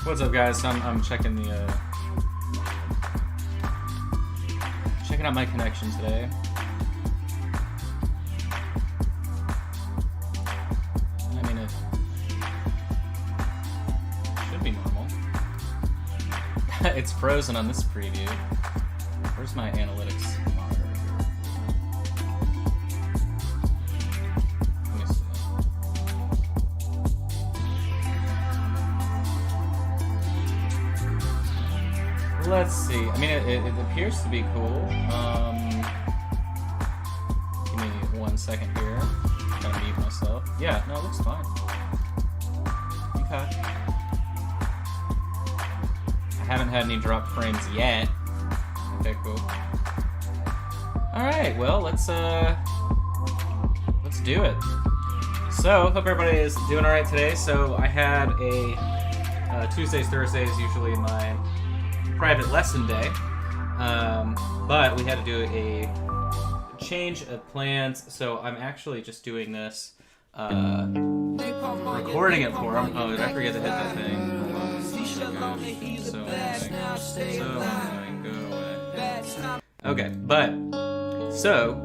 What's up, guys? I'm checking the checking out my connection today. I mean, it should be normal. It's frozen on this preview. Where's my analytics monitor here? Let me see. Let's see. I mean, it appears to be cool. Give me 1 second here. I'm gonna mute myself. Yeah, no, it looks fine. Okay. I haven't had any drop frames yet. Okay, cool. All right, well, let's do it. So, hope everybody is doing all right today. So, I had a Tuesdays, Thursdays usually my private lesson day, but we had to do a change of plans, so I'm actually just doing this, recording it for him. Oh, did I forget to hit that thing? Hold on. Go away. Okay, but, so,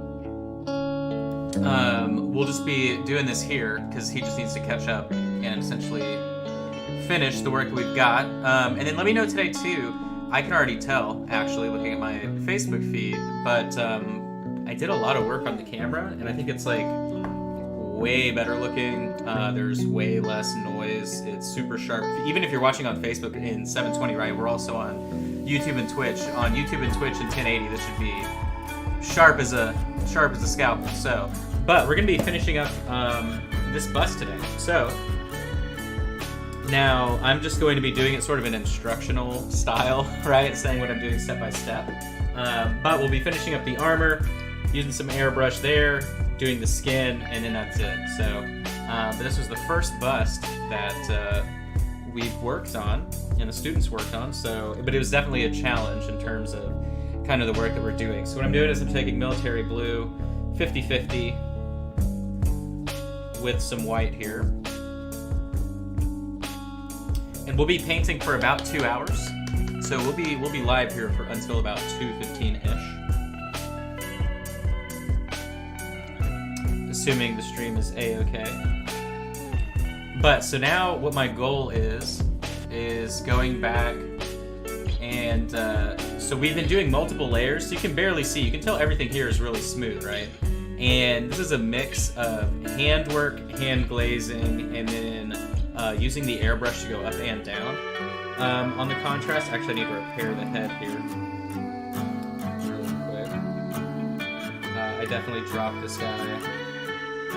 we'll just be doing this here, because he just needs to catch up and essentially finish the work that we've got, and then let me know today, too. I can already tell, actually, looking at my Facebook feed, but I did a lot of work on the camera, and I think it's, like, way better looking. There's way less noise. It's super sharp. Even if you're watching on Facebook in 720, right? We're also on YouTube and Twitch. On YouTube and Twitch in 1080, this should be sharp as a scalpel. So, but we're going to be finishing up this bus today. So, now, I'm just going to be doing it sort of in instructional style, right? Saying what I'm doing step by step. But we'll be finishing up the armor, using some airbrush there, doing the skin, and then that's it. So, but this was the first bust that we've worked on, and the students worked on. So, but it was definitely a challenge in terms of kind of the work that we're doing. So what I'm doing is I'm taking military blue, 50-50, with some white here. And we'll be painting for about 2 hours, so we'll be live here for until about 2:15-ish, assuming the stream is a-okay. But so now what my goal is going back and so we've been doing multiple layers, so you can barely see. You can tell everything here is really smooth, right? And this is a mix of handwork, hand glazing, and then using the airbrush to go up and down on the contrast. Actually, I need to repair the head here really quick. I definitely dropped this guy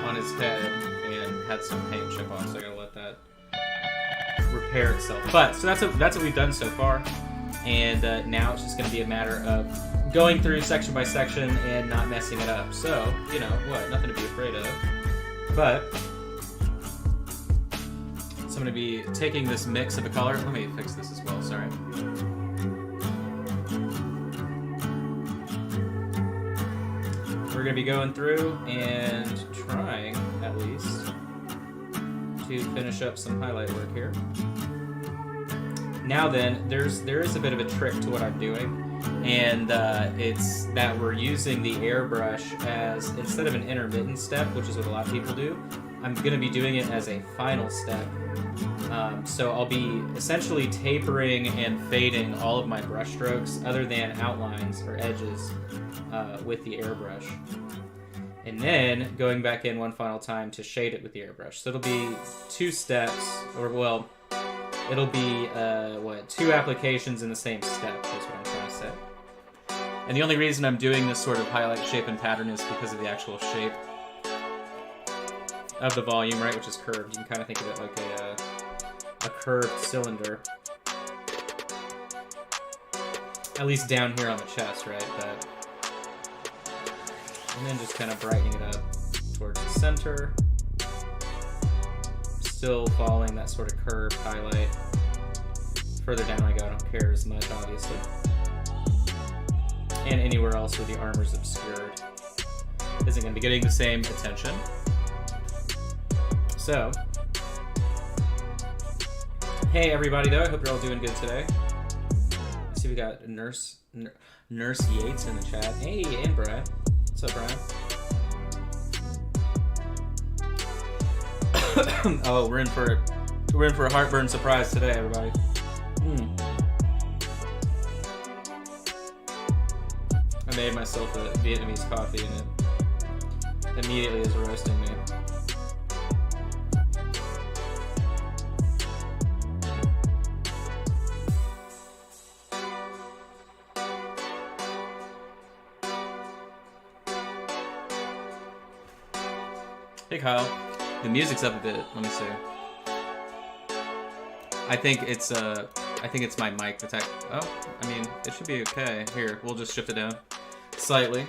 on his head and had some paint chip on, so I gotta let that repair itself. But, so that's what we've done so far, and now it's just gonna be a matter of going through section by section and not messing it up. So, you know, what, nothing to be afraid of. But so I'm going to be taking this mix of a color. Let me fix this as well, sorry. We're going to be going through and trying, at least, to finish up some highlight work here. Now then, there is a bit of a trick to what I'm doing, and it's that we're using the airbrush as, instead of an intermittent step, which is what a lot of people do, I'm going to be doing it as a final step. So I'll be essentially tapering and fading all of my brush strokes other than outlines or edges with the airbrush. And then going back in one final time to shade it with the airbrush. So it'll be 2 steps, or well, it'll be 2 applications in the same step, is what I'm trying to say. And the only reason I'm doing this sort of highlight, shape, and pattern is because of the actual shape of the volume, right, which is curved. You can kind of think of it like a curved cylinder. At least down here on the chest, right? But, and then just kind of brightening it up towards the center. Still following that sort of curved highlight. Further down I go, I don't care as much, obviously. And anywhere else where the armor's obscured isn't going to be getting the same attention. So, Hey everybody though, I hope you're all doing good today. I see we got Nurse Yates in the chat. Hey, and Brian. What's up, Brian? Oh, we're in for a heartburn surprise today, everybody. I made myself a Vietnamese coffee and it immediately is roasting me. Hey Kyle, the music's up a bit. Let me see. I think it's my mic detect. Oh, I mean it should be okay. Here, we'll just shift it down slightly.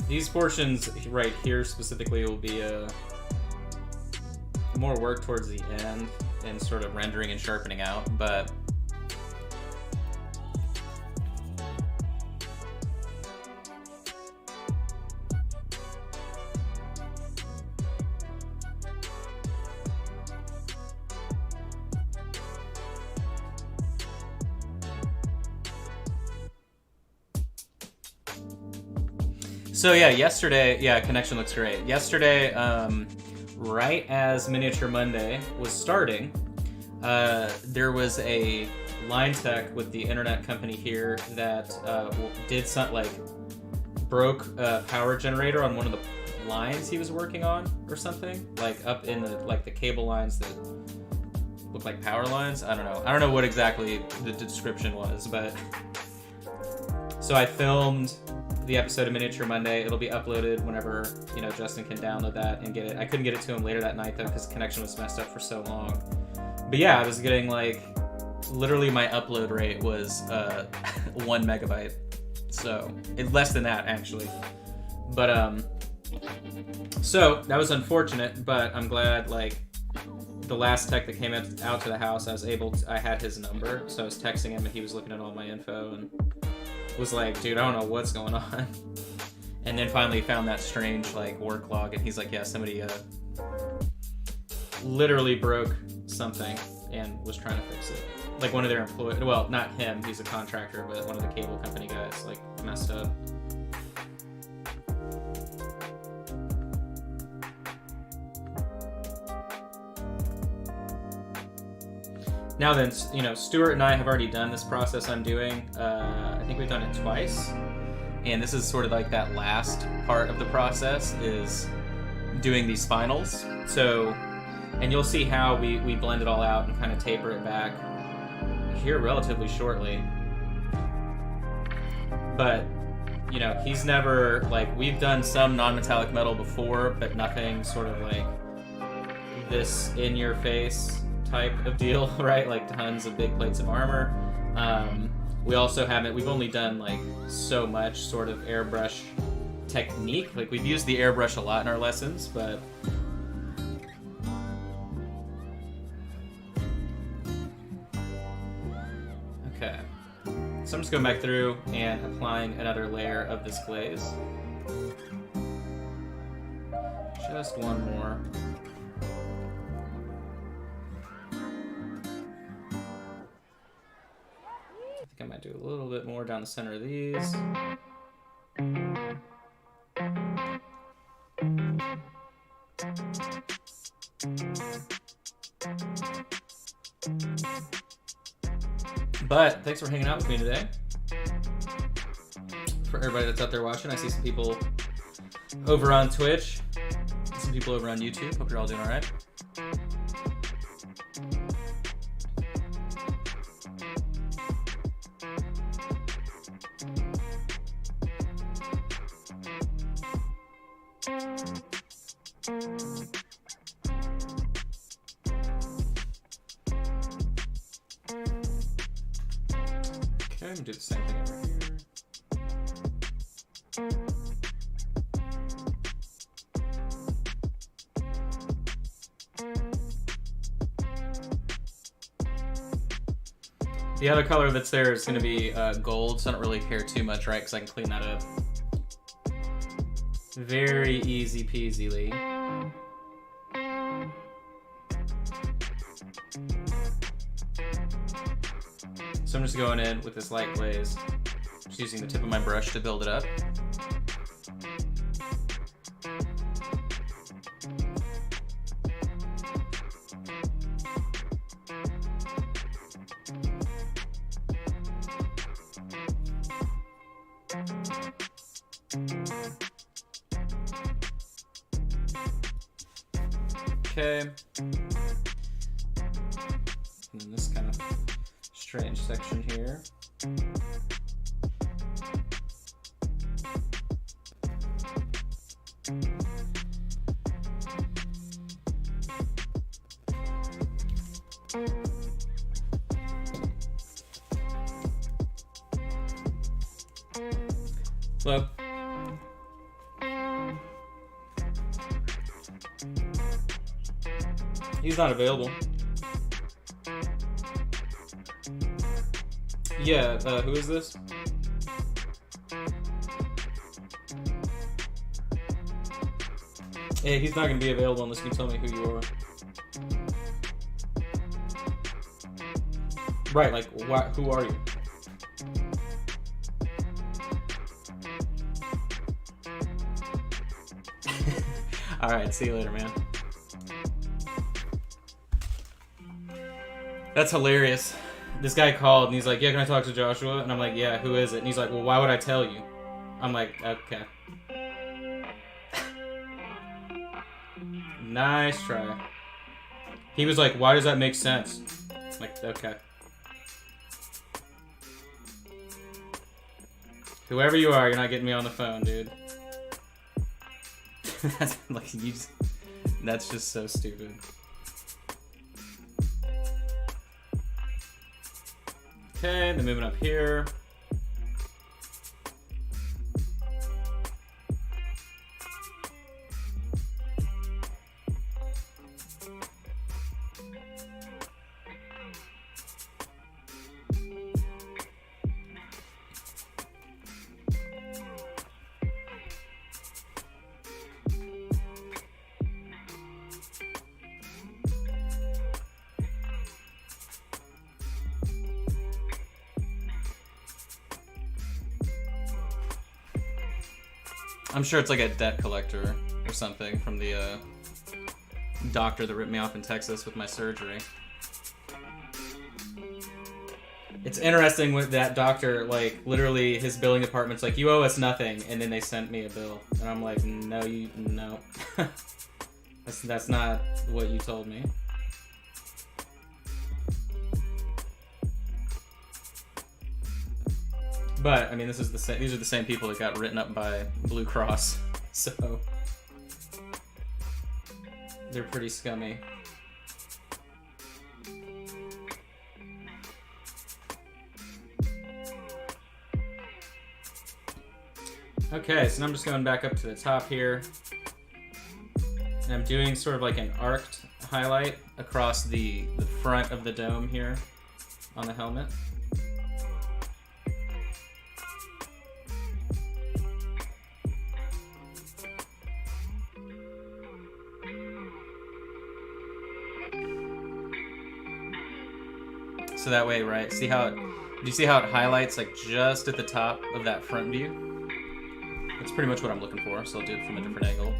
These portions right here specifically will be more work towards the end and sort of rendering and sharpening out, but so yeah, yesterday, yeah, connection looks great. Yesterday, right as Miniature Monday was starting, there was a line tech with the internet company here that did something like broke a power generator on one of the lines he was working on or something, like up in the cable lines that look like power lines. I don't know what exactly the description was, but so I filmed the episode of Miniature Monday. It'll be uploaded whenever, Justin can download that and get it. I couldn't get it to him later that night though because connection was messed up for so long. But yeah, I was getting literally my upload rate was 1 megabyte. So less than that actually. But so that was unfortunate, but I'm glad the last tech that came out to the house, I had his number, so I was texting him and he was looking at all my info and was like, dude, I don't know what's going on. And then finally found that strange work log and he's like, yeah, somebody literally broke something and was trying to fix it. Like one of their employees, well, not him, he's a contractor, but one of the cable company guys messed up. Now then, Stuart and I have already done this process I'm doing. I think we've done it twice. And this is sort of that last part of the process is doing these finals. So, and you'll see how we blend it all out and kind of taper it back here relatively shortly. But, he's never, we've done some non-metallic metal before, but nothing sort of this in-your-face type of deal, right? Tons of big plates of armor. We also we've only done so much sort of airbrush technique. We've used the airbrush a lot in our lessons, but okay. So I'm just going back through and applying another layer of this glaze. Just one more. I might do a little bit more down the center of these. But thanks for hanging out with me today. For everybody that's out there watching, I see some people over on Twitch, some people over on YouTube. Hope you're all doing all right. Okay, do the same thing over here. The other color that's there is going to be gold, so I don't really care too much, right? Because I can clean that up very easy peasily. So I'm just going in with this light glaze, just using the tip of my brush to build it up. Okay. And then this kind of strange section here. Hello. He's not available. Yeah, who is this? Hey, he's not gonna be available unless you tell me who you are. Right, like, who are you? Alright, see you later, man. That's hilarious. This guy called and he's like, yeah, can I talk to Joshua? And I'm like, yeah, who is it? And he's like, well, why would I tell you? I'm like, okay. Nice try. He was like, why does that make sense? I'm like, okay. Whoever you are, you're not getting me on the phone, dude. Like, you just, that's just so stupid. Okay, then moving up here. I'm sure it's like a debt collector or something from the doctor that ripped me off in Texas with my surgery. It's interesting with that doctor, like, literally his billing department's like, you owe us nothing, and then they sent me a bill. And I'm like, no, no. That's not what you told me. But I mean, this is the same. These are the same people that got written up by Blue Cross, so they're pretty scummy. Okay, so now I'm just going back up to the top here, and I'm doing sort of like an arced highlight across the front of the dome here on the helmet. So that way, right? See how do you see how it highlights like just at the top of that front view? That's pretty much what I'm looking for, so I'll do it from a different angle.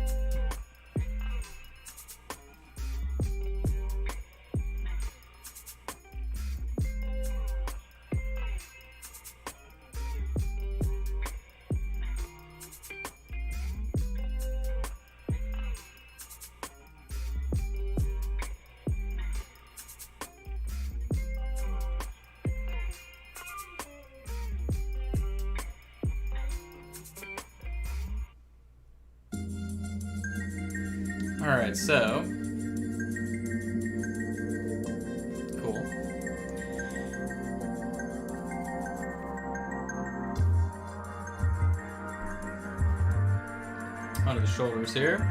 Alright, so cool. shoulders here.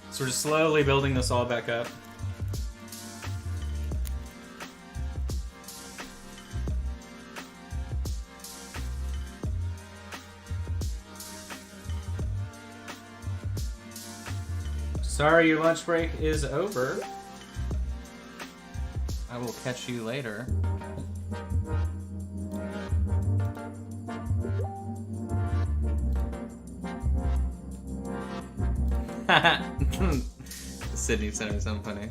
So we're just slowly building this all back up. Sorry, your lunch break is over. I will catch you later. Sydney Center is so funny.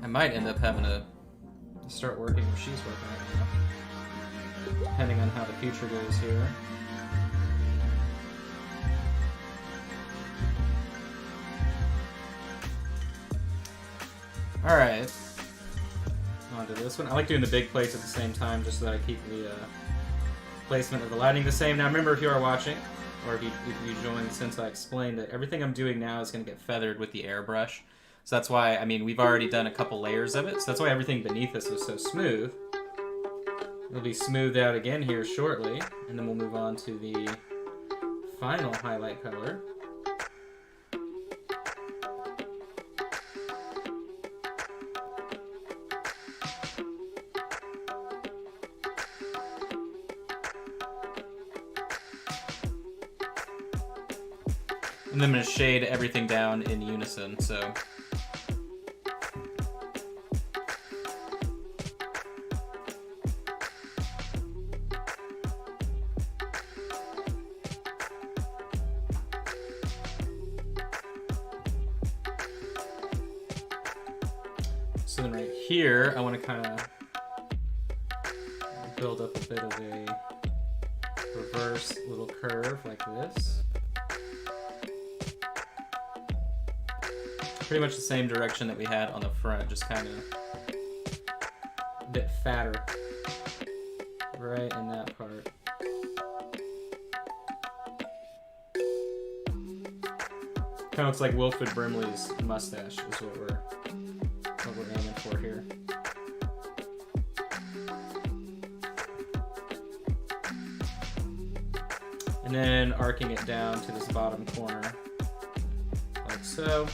I might end up having to start working where she's working right now, depending on how the future goes here. Alright. On to this one. I like doing the big plates at the same time just so that I keep the placement of the lighting the same. Now remember, if you are watching, or if you joined since I explained it, everything I'm doing now is going to get feathered with the airbrush. So that's why, I mean, we've already done a couple layers of it, so that's why everything beneath this was so smooth. It'll be smoothed out again here shortly, and then we'll move on to the final highlight color. And then I'm going to shade everything down in unison, so... So then right here, I want to kind of build up a bit of a reverse little curve like this. Pretty much the same direction that we had on the front, just kind of a bit fatter right in that part. Kind of looks like Wilford Brimley's mustache is what we're aiming for here. And then arcing it down to this bottom corner, like so.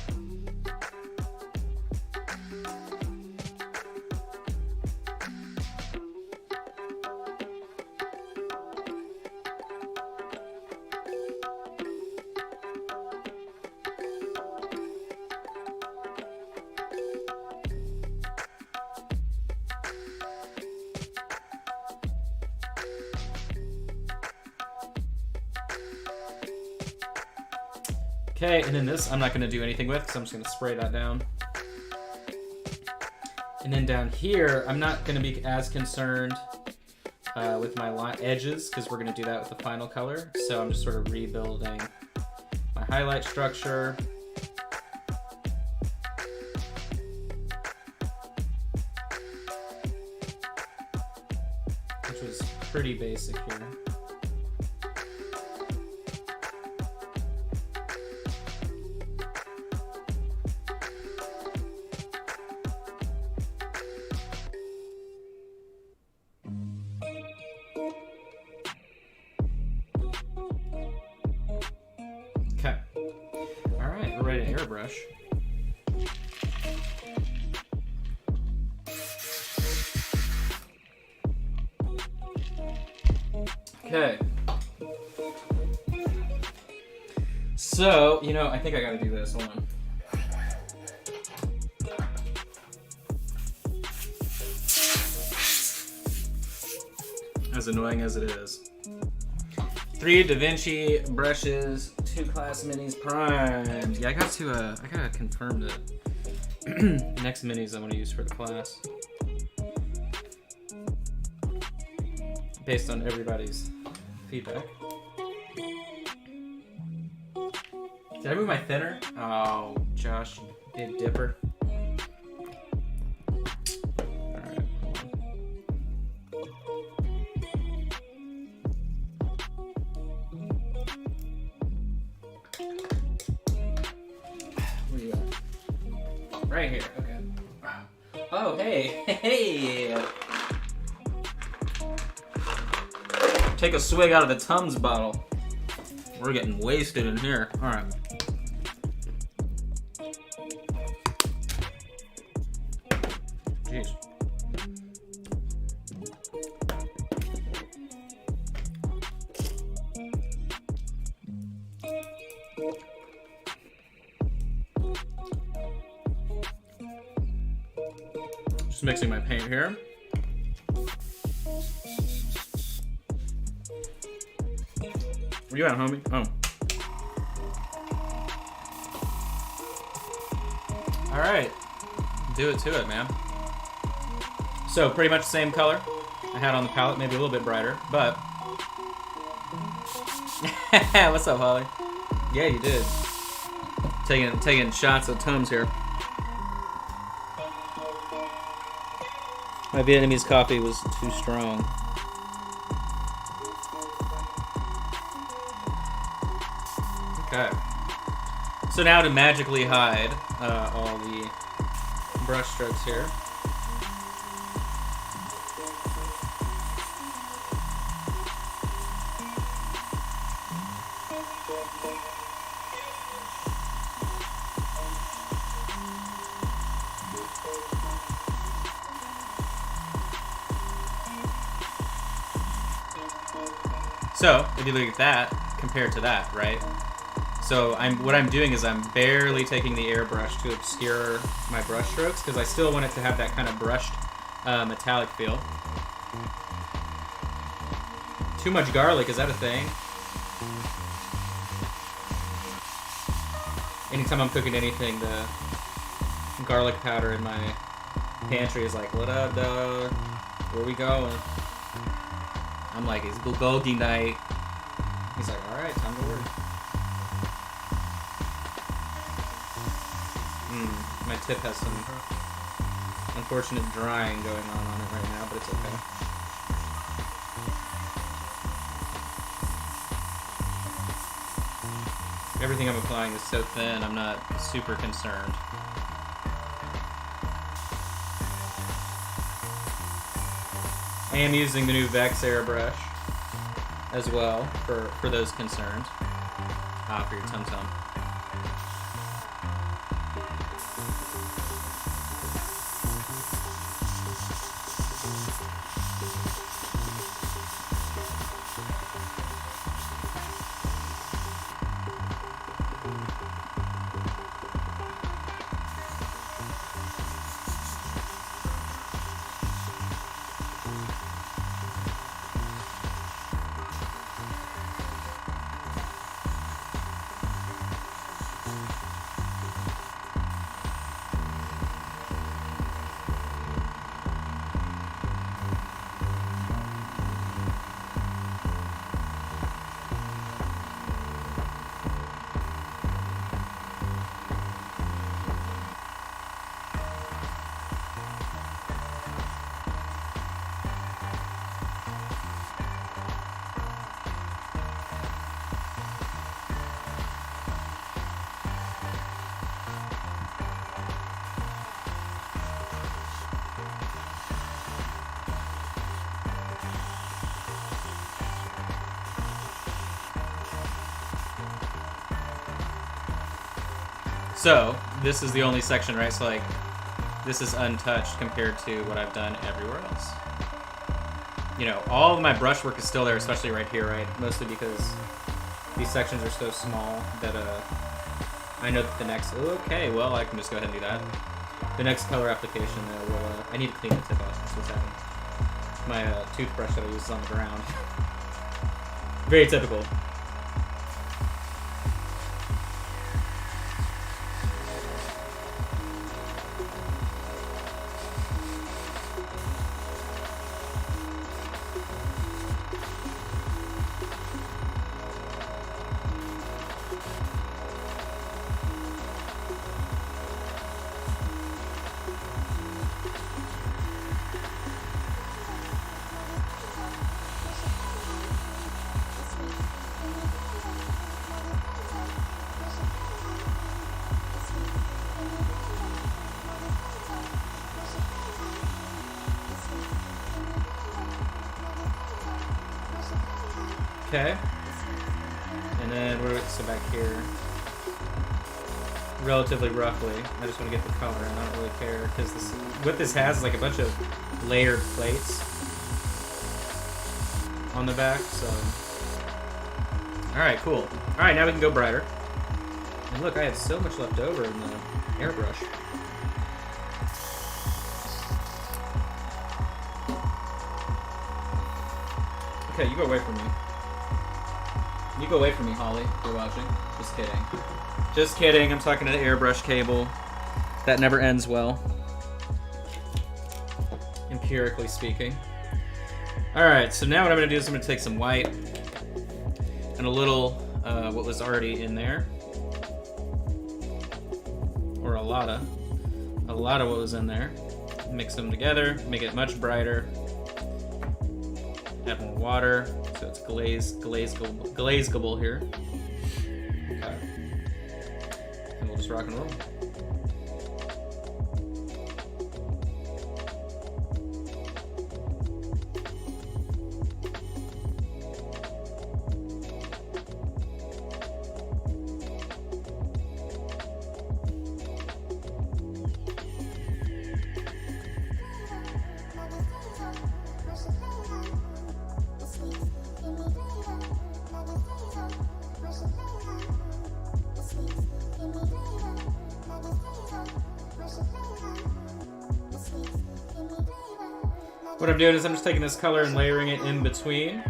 Okay, and then this I'm not going to do anything with because I'm just going to spray that down. And then down here, I'm not going to be as concerned with my edges because we're going to do that with the final color. So I'm just sort of rebuilding my highlight structure. Which was pretty basic here. Okay. All right, we're ready to airbrush. Okay. So, you know, I think I gotta do this. Hold on. as annoying as it is. 3 DaVinci brushes, 2 Class Minis primed. Yeah, I gotta confirm the next minis I'm gonna use for the class. Based on everybody's feedback. Did I move my thinner? Oh, Josh, you big dipper. Alright, hold on. Where you at? Right here, okay. Oh, hey, hey! Take a swig out of the Tums bottle. We're getting wasted in here. Alright. Jeez. Just mixing my paint here. Where you at, homie? Oh. Alright. Do it to it, man. So, pretty much the same color I had on the palette, maybe a little bit brighter, but... What's up, Holly? Yeah, you did. Taking shots of Tums here. My Vietnamese coffee was too strong. Okay. So now to magically hide all the brush strokes here. So, if you look at that, compared to that, right? So what I'm doing is I'm barely taking the airbrush to obscure my brush strokes because I still want it to have that kind of brushed metallic feel. Too much garlic, is that a thing? Anytime I'm cooking anything, the garlic powder in my pantry is like, what up, dog? Where we going? I'm like, it's bulgogi night. He's like, alright, time to work. My tip has some unfortunate drying going on it right now, but it's okay. Everything I'm applying is so thin, I'm not super concerned. I am using the new Vex airbrush as well for those concerned. For your Tum Tum. So, this is the only section, right? So, like, this is untouched compared to what I've done everywhere else. You know, all of my brushwork is still there, especially right here, right? Mostly because these sections are so small that, I know that the next... Okay, well, I can just go ahead and do that. The next color application, will... I need to clean the tip off. That's what's happening. My toothbrush that I use is on the ground. Very typical. Okay. And then we're so back here. Relatively roughly. I just want to get the color and I don't really care because what this has is like a bunch of layered plates on the back, so. Alright, cool. Alright, now we can go brighter. And look, I have so much left over in the airbrush. Okay, you go away from me. You go away from me, Holly, if you're watching. Just kidding. Just kidding, I'm talking to the airbrush cable. That never ends well. Empirically speaking. Alright, so now what I'm going to do is I'm going to take some white and a little, what was already in there. Or a lot of what was in there. Mix them together, make it much brighter. Add more water, so it's glazable here. Okay. And we'll just rock and roll. What I'm doing is I'm just taking this color and layering it in between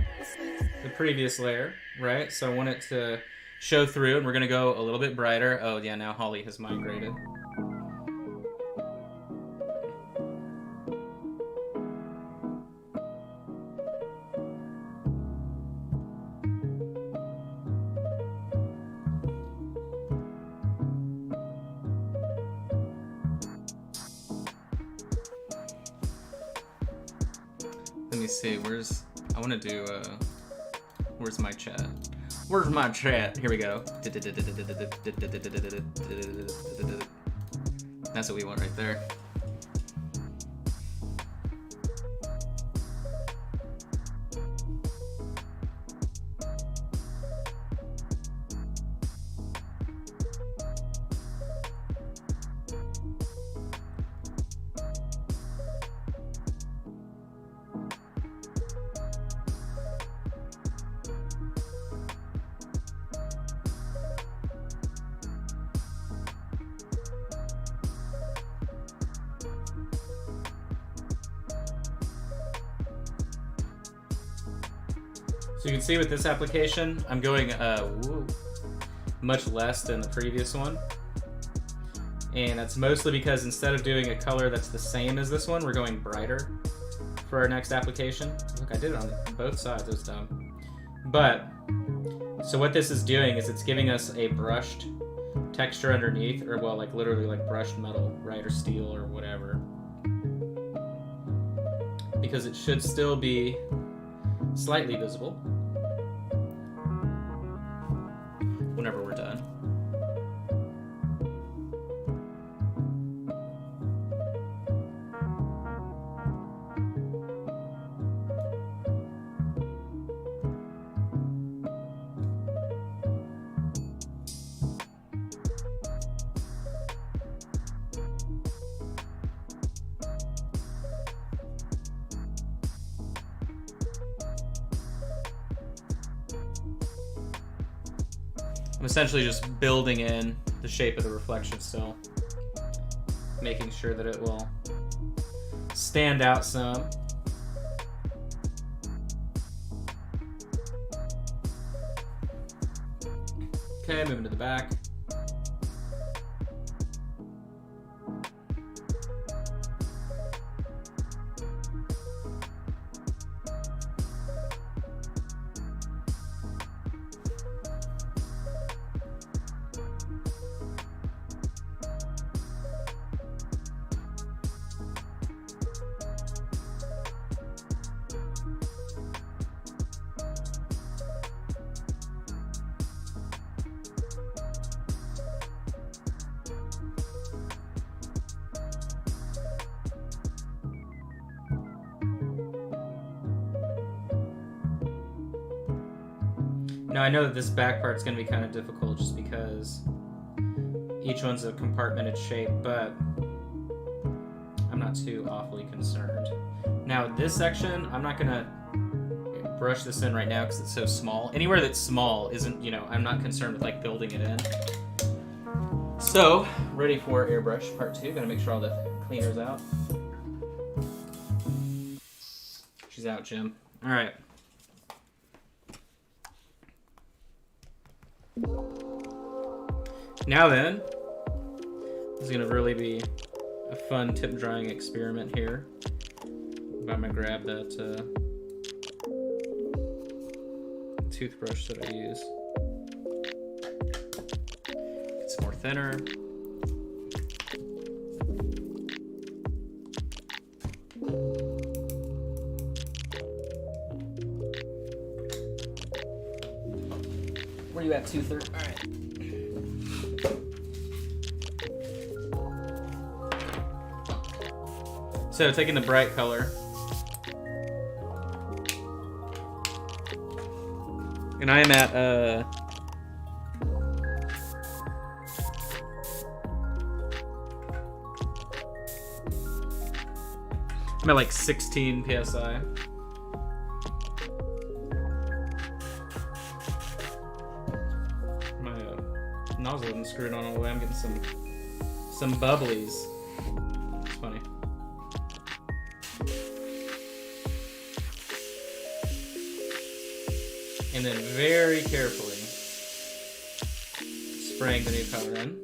the previous layer, right? So I want it to show through, and we're gonna go a little bit brighter. Oh yeah, now Holly has migrated. Let me see, I want to do, where's my chat? Where's my chat? Here we go. That's what we want right there. So you can see with this application, I'm going much less than the previous one. And that's mostly because instead of doing a color that's the same as this one, we're going brighter for our next application. Look, I did it on both sides, it was dumb. But, so what this is doing is it's giving us a brushed texture underneath, or well, like literally like brushed metal, right, or steel or whatever. Because it should still be slightly visible whenever we're done. I'm essentially just building in the shape of the reflection still, making sure that it will stand out some. Okay, moving to the back. Now I know that this back part's going to be kind of difficult just because each one's a compartmented shape, but I'm not too awfully concerned. Now this section, I'm not going to brush this in right now because it's so small. Anywhere that's small isn't, you know, I'm not concerned with like building it in. So, ready for airbrush part 2. Gotta make sure all the cleaner's out. She's out, Jim. All right. Now then, this is gonna really be a fun tip drying experiment here. I'm gonna grab that toothbrush that I use. Get some more thinner. Where you at, toother? All right. So taking the bright color, and I am at I'm at like 16 psi. My nozzle isn't screwed on all the way. I'm getting some bubblies. It's funny. And then very carefully spraying the new color in.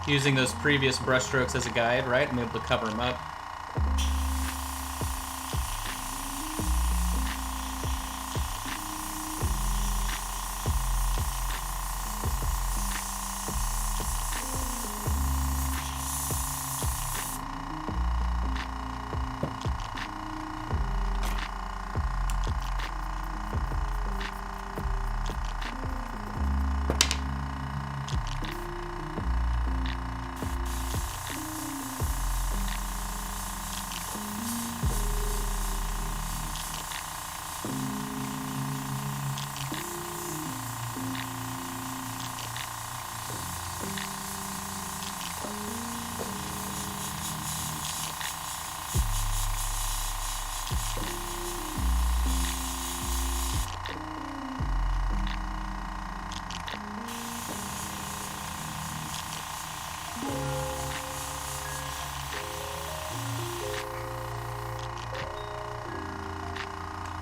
Using those previous brush strokes as a guide, right? I'm able to cover them up.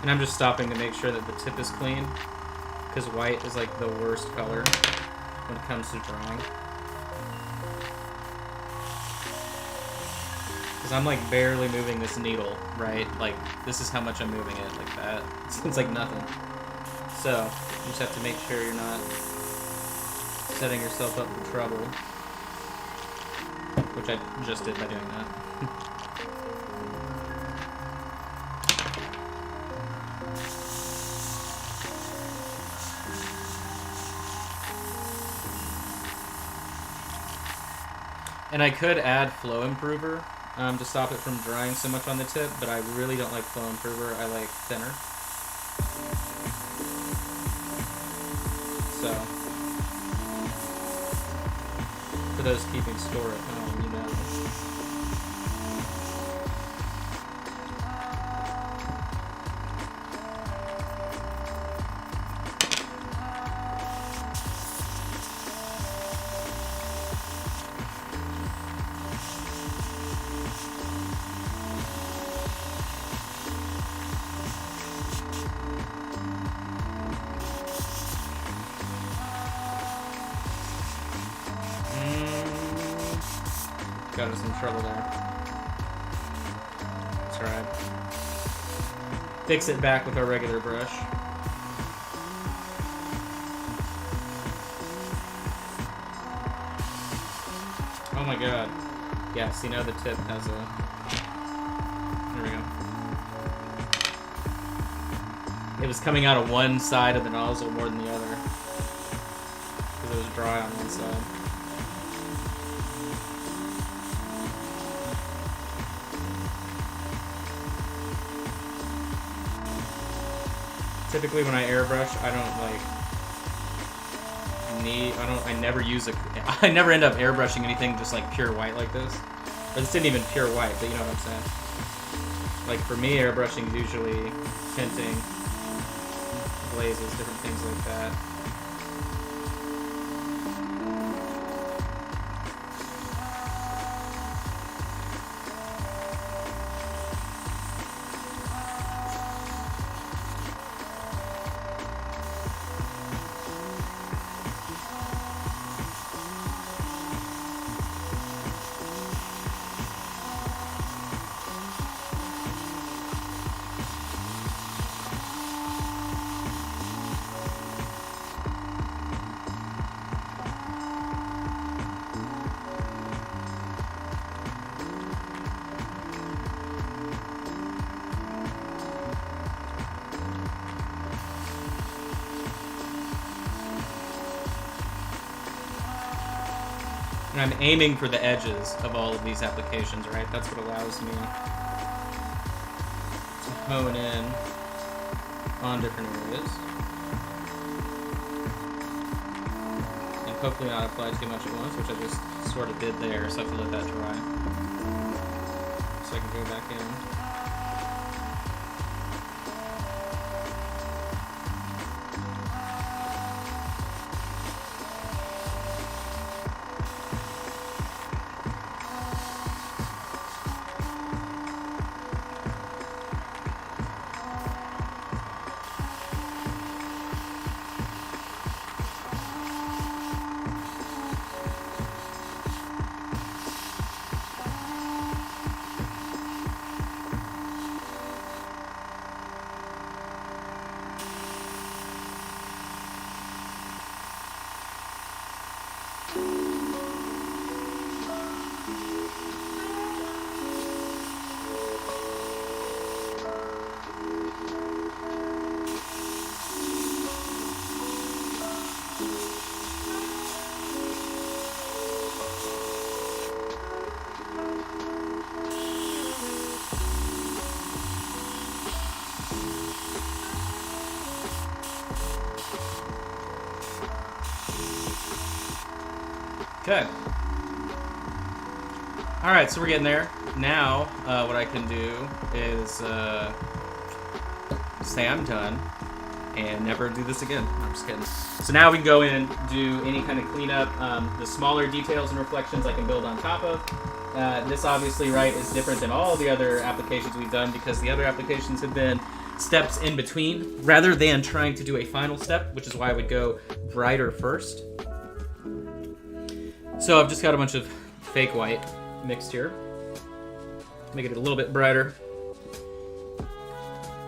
And I'm just stopping to make sure that the tip is clean, because white is like the worst color when it comes to drawing. Because I'm like barely moving this needle, right? Like this is how much I'm moving it, like that. It's like nothing. So you just have to make sure you're not setting yourself up for trouble, which I just did by doing that. And I could add Flow Improver to stop it from drying so much on the tip, but I really don't like Flow Improver. I like thinner. For those keeping score at home, you know. Got us in trouble there. That's alright. Fix it back with our regular brush. Oh my god. Yeah, see now the tip has a... There we go. It was coming out of one side of the nozzle more than the other. Because it was dry on one side. Typically when I airbrush, I never end up airbrushing anything just like pure white like this. Or this isn't even pure white, but you know what I'm saying. Like for me, airbrushing is usually tinting, glazes, different things like that. And I'm aiming for the edges of all of these applications, right? That's what allows me to hone in on different areas. And hopefully not apply too much at once, which I just sort of did there, so I have to let that dry. So I can go back in. Okay. Alright, so we're getting there. Now, what I can do is say I'm done and never do this again. I'm just kidding. So now we can go in, do any kind of cleanup. The smaller details and reflections I can build on top of. This obviously, right, is different than all the other applications we've done because the other applications have been steps in between rather than trying to do a final step, which is why I would go brighter first. So I've just got a bunch of fake white mixed here. Make it a little bit brighter.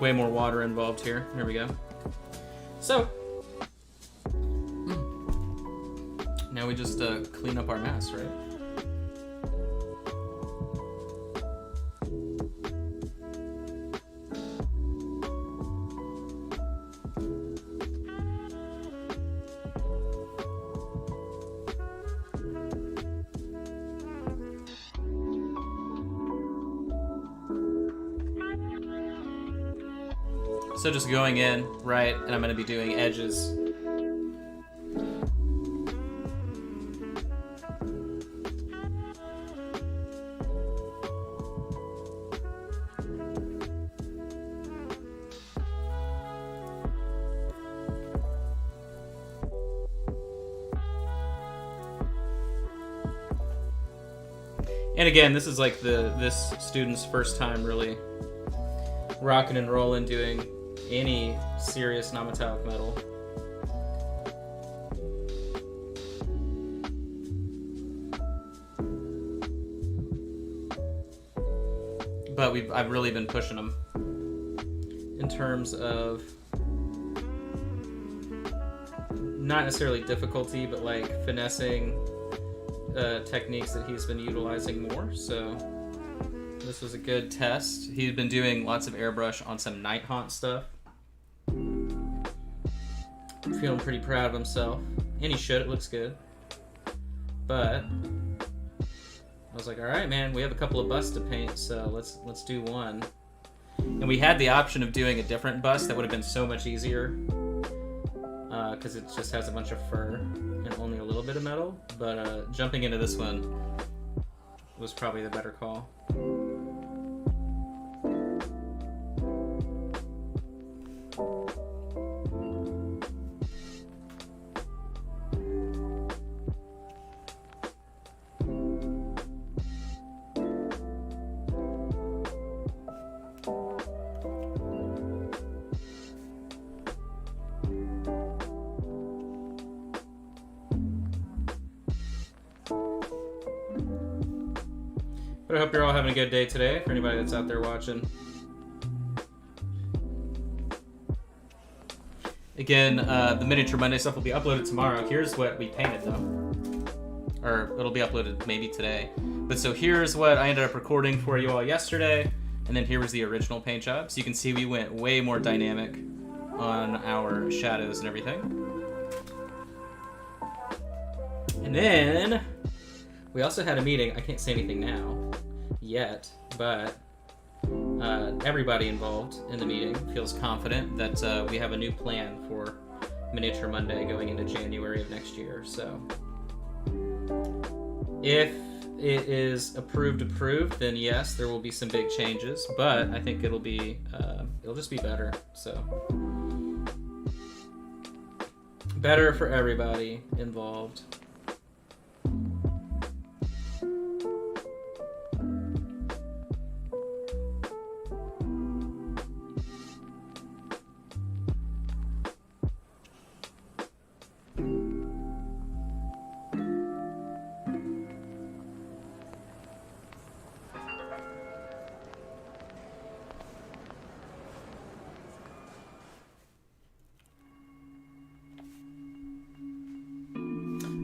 Way more water involved here. Here we go. So, now we just clean up our mess, right? So just going in, right, and I'm going to be doing edges. And again, this is like this student's first time really rocking and rolling, doing any serious non-metallic metal. But I've really been pushing them in terms of not necessarily difficulty, but like finessing techniques that he's been utilizing more. So this was a good test. He's been doing lots of airbrush on some Night Haunt stuff. Feeling pretty proud of himself, and he should. It looks good. But I was like, all right, man, we have a couple of busts to paint, so let's do one. And we had the option of doing a different bust that would have been so much easier, because it just has a bunch of fur and only a little bit of metal. But jumping into this one was probably the better call. But I hope you're all having a good day today, for anybody that's out there watching. Again, the Miniature Monday stuff will be uploaded tomorrow. Here's what we painted, though. Or it'll be uploaded maybe today. But so here's what I ended up recording for you all yesterday. And then here was the original paint job. So you can see we went way more dynamic on our shadows and everything. And then we also had a meeting. I can't say anything now yet, but everybody involved in the meeting feels confident that we have a new plan for Miniature Monday going into January of next year. So if it is approved, then yes, there will be some big changes, but I think it'll just be better. So better for everybody involved.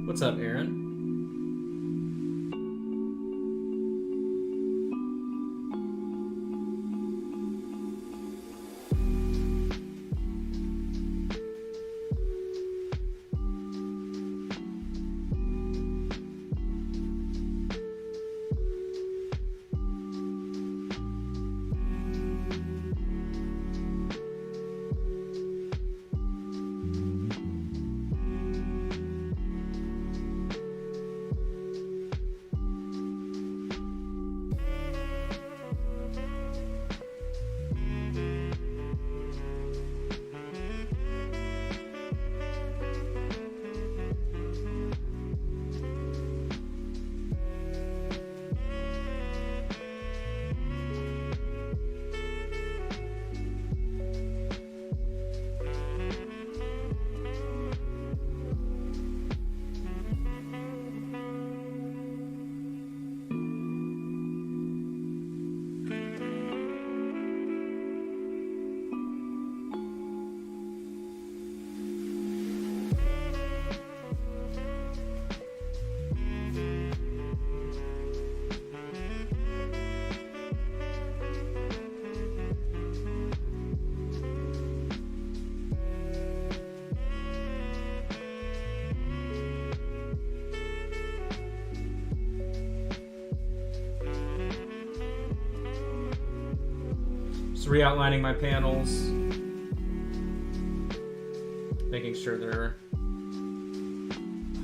What's up, Aaron? Just re-outlining my panels, making sure they're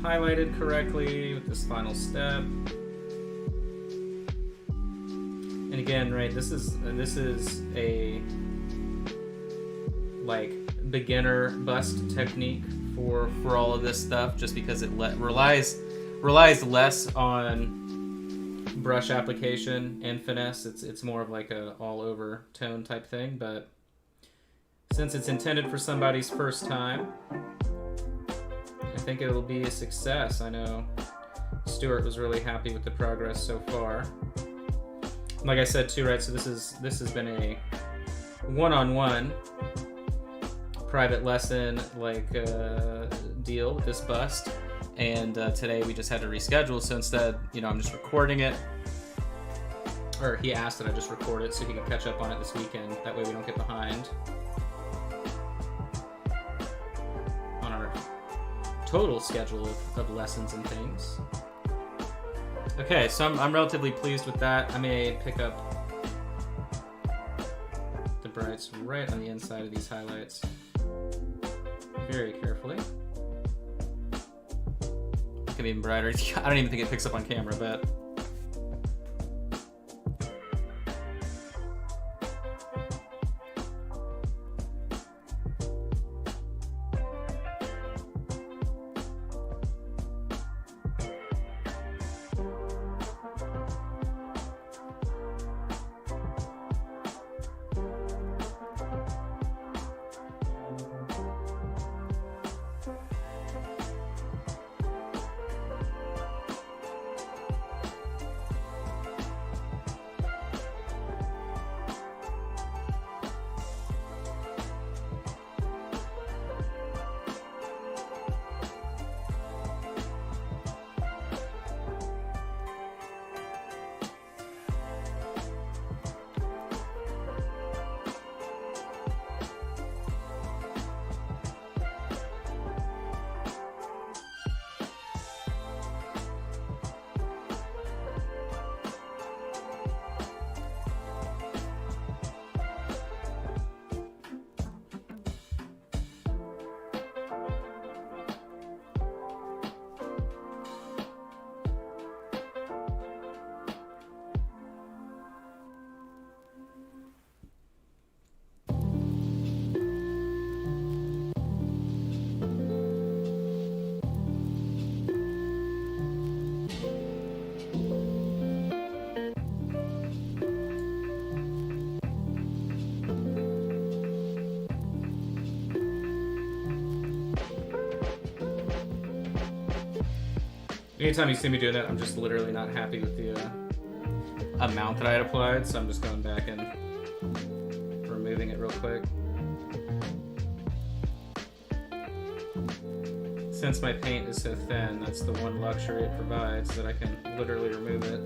highlighted correctly with this final step. And again, right, this is a like beginner bust technique for all of this stuff, just because it relies less on brush application and finesse. It's more of like a all over tone type thing, but since it's intended for somebody's first time, I think it'll be a success. I know Stuart was really happy with the progress so far. Like I said too, right? So this has been a one-on-one private lesson like deal with this bust, and today we just had to reschedule. So instead, I'm just recording it, or he asked that I just record it so he can catch up on it this weekend. That way we don't get behind on our total schedule of lessons and things. Okay, so I'm relatively pleased with that. I may pick up the brights right on the inside of these highlights very carefully. It can be even brighter. I don't even think it picks up on camera, but anytime you see me doing that, I'm just literally not happy with the amount that I had applied, so I'm just going back and removing it real quick. Since my paint is so thin, that's the one luxury it provides, that I can literally remove it.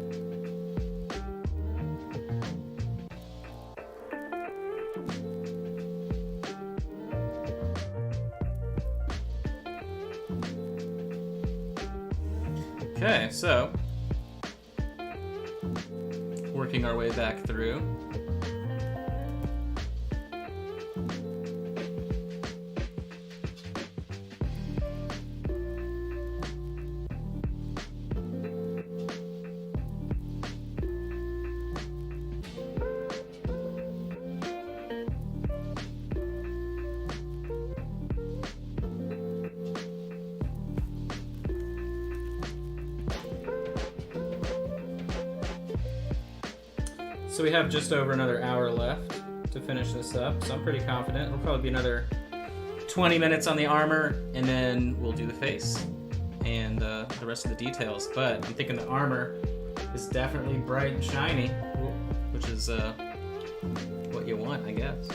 Okay, so working our way back through. So we have just over another hour left to finish this up, so I'm pretty confident. It'll probably be another 20 minutes on the armor, and then we'll do the face and the rest of the details. But I'm thinking the armor is definitely bright and shiny, which is what you want, I guess.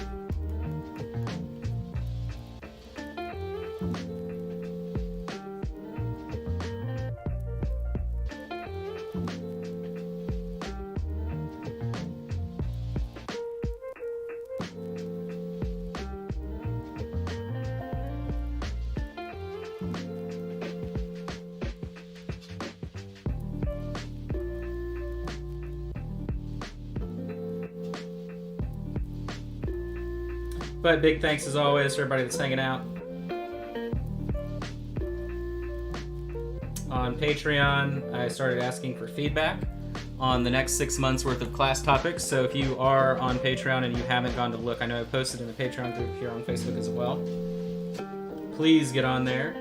But big thanks as always to everybody that's hanging out on Patreon. I started asking for feedback on the next 6 months worth of class topics. So if you are on Patreon and you haven't gone to look, I know I posted in the Patreon group here on Facebook as well. Please get on there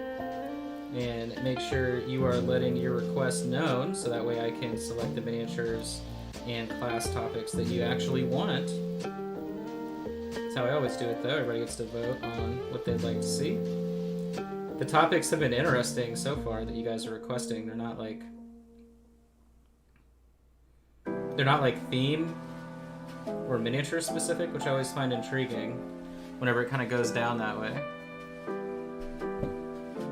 and make sure you are letting your request known so that way I can select the miniatures and class topics that you actually want. That's how I always do it though. Everybody gets to vote on what they'd like to see. The topics have been interesting so far that you guys are requesting. They're not like theme or miniature specific, which I always find intriguing whenever it kind of goes down that way.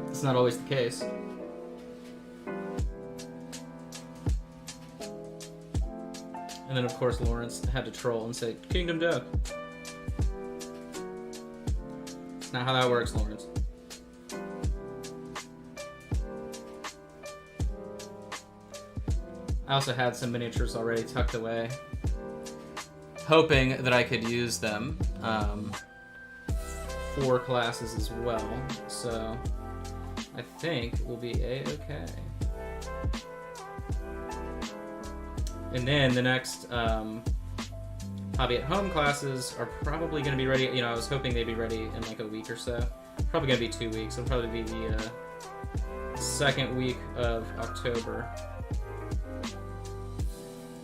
It's not always the case. And then of course Lawrence had to troll and say, Kingdom Death. It's not how that works, Lawrence. I also had some miniatures already tucked away, hoping that I could use them for classes as well. So I think we'll be a-okay. And then the next Hobby at Home classes are probably going to be ready. You know, I was hoping they'd be ready in like a week or so. Probably going to be 2 weeks. It'll probably be the second week of October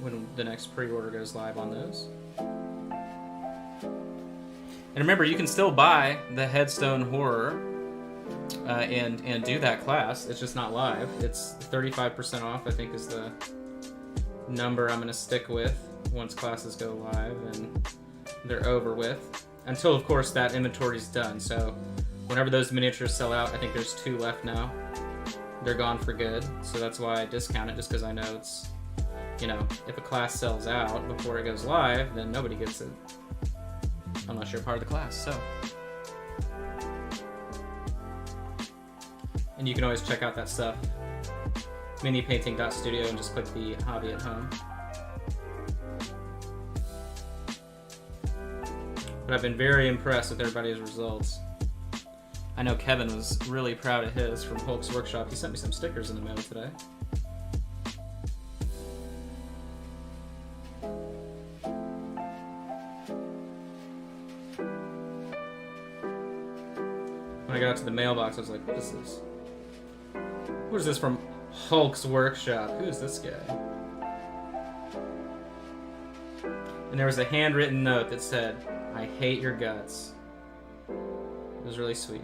when the next pre-order goes live on those. And remember, you can still buy the Headstone Horror and do that class. It's just not live. It's 35% off, I think, is the number I'm going to stick with once classes go live and they're over with. Until, of course, that inventory's done. So whenever those miniatures sell out, I think there's 2 left now. They're gone for good. So that's why I discount it, just because I know it's, you know, if a class sells out before it goes live, then nobody gets it unless you're part of the class. So, and you can always check out that stuff, minipainting.studio, and just click the Hobby at Home. But I've been very impressed with everybody's results. I know Kevin was really proud of his from Hulk's Workshop. He sent me some stickers in the mail today. When I got to the mailbox, I was like, what is this? What is this from Hulk's Workshop? Who is this guy? And there was a handwritten note that said, I hate your guts. It was really sweet.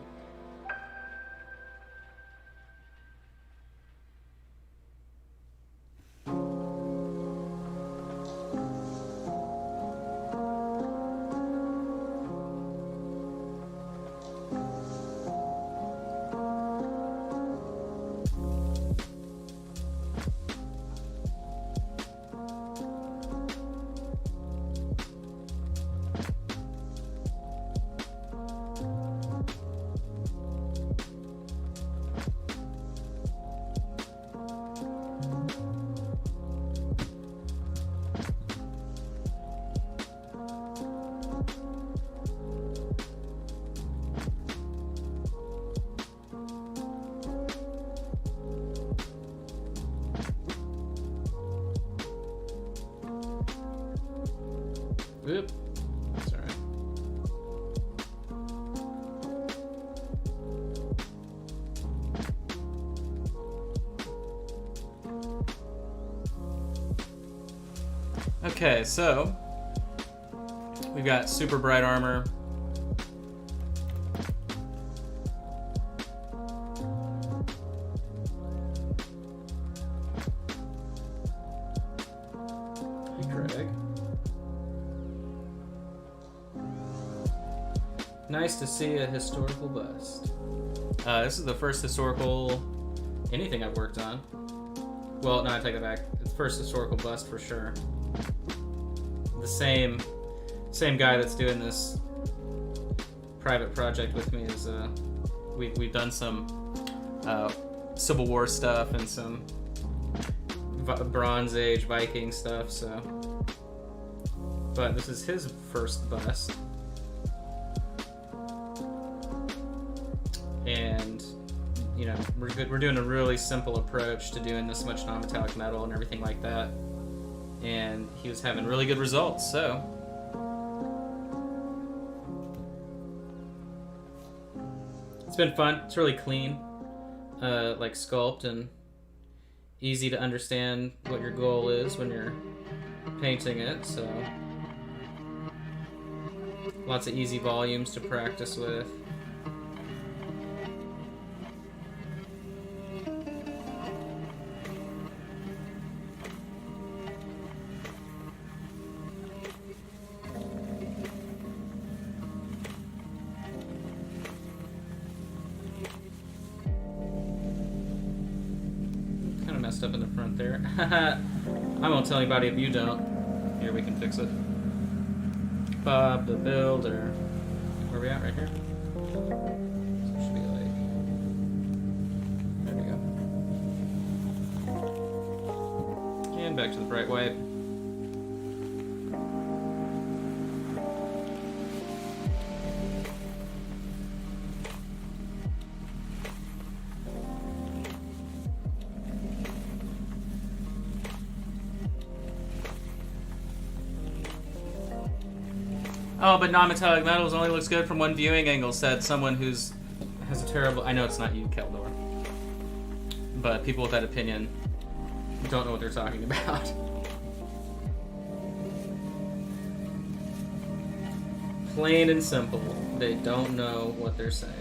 Oop. That's alright. Okay, so we've got super bright armor. Drag. Nice to see a historical bust. This is the first historical anything I've worked on. Well, no, I take it back. It's the first historical bust for sure. The same guy that's doing this private project with me is we've done some Civil War stuff and some Bronze Age Viking stuff. So, but this is his first bust. And you know, we're doing a really simple approach to doing this much non-metallic metal and everything like that, and he was having really good results. So it's been fun. It's really clean. like sculpt and easy to understand what your goal is when you're painting it, so lots of easy volumes to practice with. Kind of messed up in the front there. I won't tell anybody if you don't. Here, we can fix it. Bob the Builder. Where are we at? Right here? So it should be like... There we go. And back to the bright white. Oh, but non-metallic metals only looks good from one viewing angle, said someone who's has a terrible... I know it's not you, Keldor. But people with that opinion don't know what they're talking about. Plain and simple. They don't know what they're saying.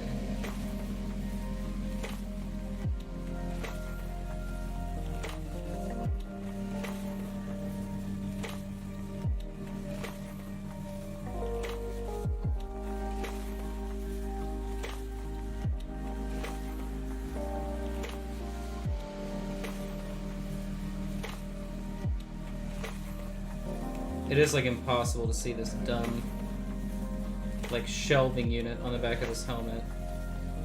It is like impossible to see this dumb like shelving unit on the back of this helmet.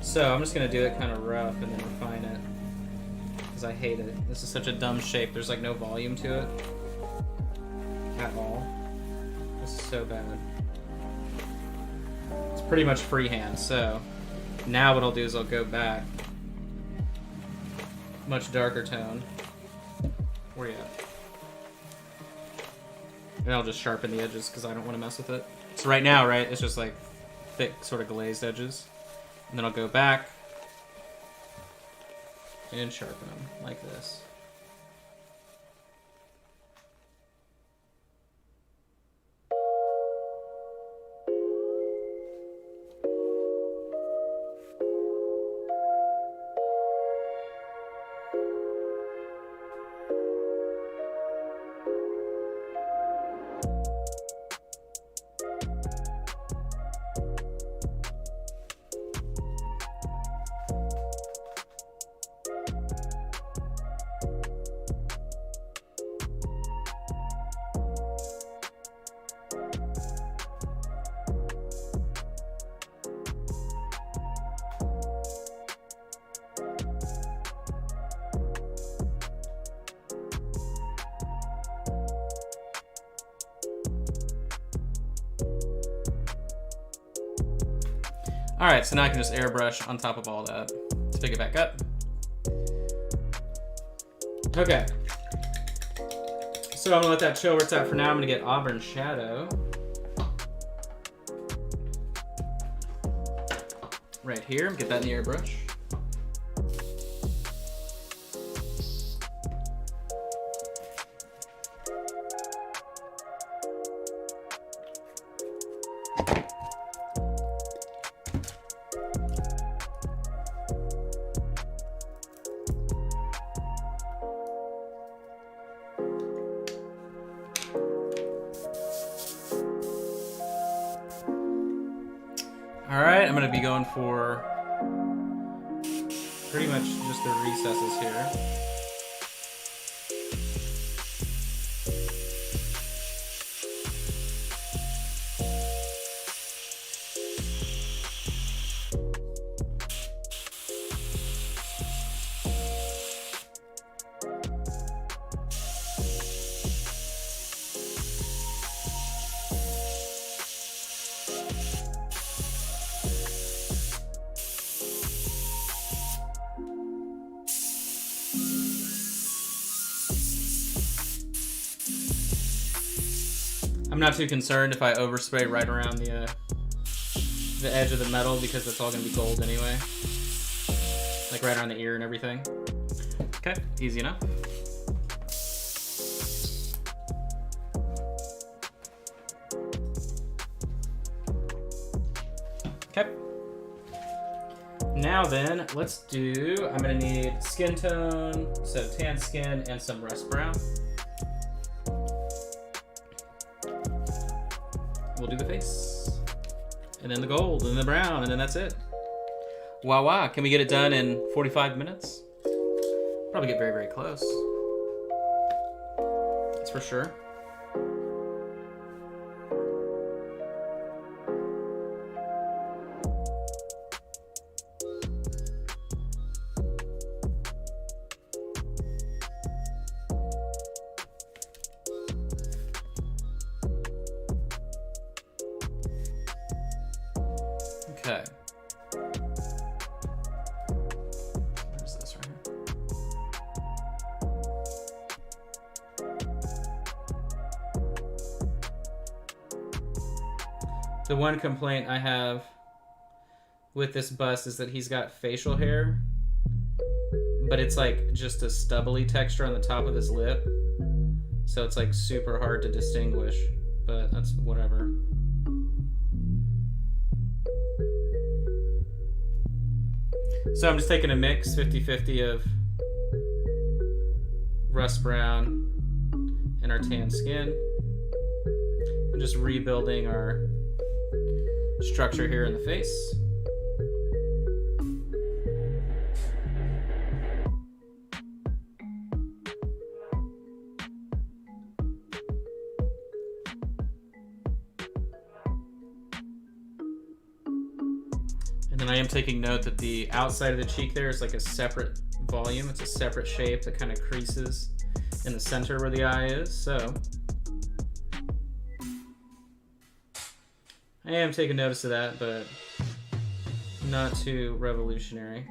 So I'm just gonna do it kind of rough and then refine it because I hate it. This is such a dumb shape. There's like no volume to it at all. This is so bad. It's pretty much freehand. So now what I'll do is I'll go back, much darker tone. Where you at? And I'll just sharpen the edges because I don't want to mess with it. So right now, right, it's just like thick, sort of glazed edges. And then I'll go back and sharpen them like this. Alright, so now I can just airbrush on top of all that to pick it back up. Okay. So I'm gonna let that chill where it's at for now. I'm gonna get Auburn Shadow. Right here, get that in the airbrush. Alright, I'm going to be going for pretty much just the recesses here. I'm not too concerned if I overspray right around the edge of the metal because it's all going to be gold anyway. like right around the ear and everything. Okay, easy enough. Okay. Now then, let's do, I'm gonna need skin tone, so tan skin and some rust brown. We'll do the face. And then the gold, and the brown, and then that's it. Wow, wow. Can we get it done in 45 minutes? Probably get very, very close. That's for sure. Okay. Where's this right here? The one complaint I have with this bust is that he's got facial hair, but it's like just a stubbly texture on the top of his lip. So it's like super hard to distinguish, but that's whatever. So I'm just taking a mix, 50-50 of rust brown and our tan skin. I'm just rebuilding our structure here in the face. And then I am taking note that the outside of the cheek there is like a separate volume. It's a separate shape that kind of creases in the center where the eye is. So I am taking notice of that, but not too revolutionary.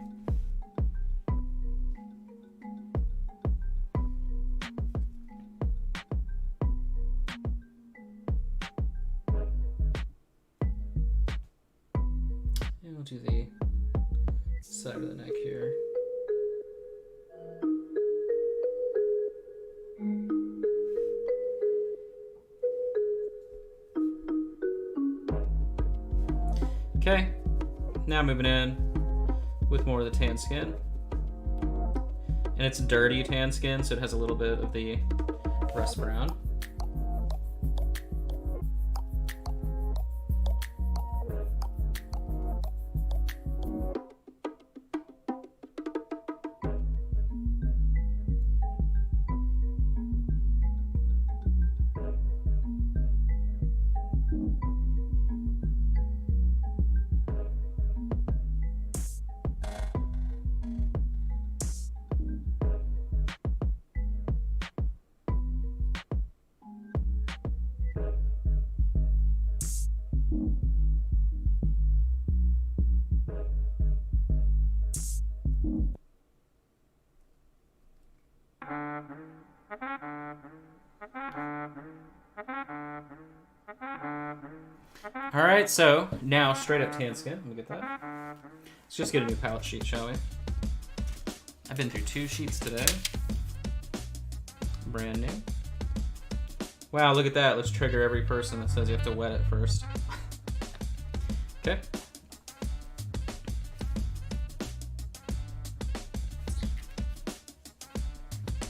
And we'll do the side of the neck here. Okay, now moving in with more of the tan skin. And it's dirty tan skin, so it has a little bit of the rust brown. Alright, so now straight up tan skin. Let me get that. Let's just get a new palette sheet, shall we? I've been through 2 sheets today. Brand new. Wow, look at that. Let's trigger every person that says you have to wet it first. Okay.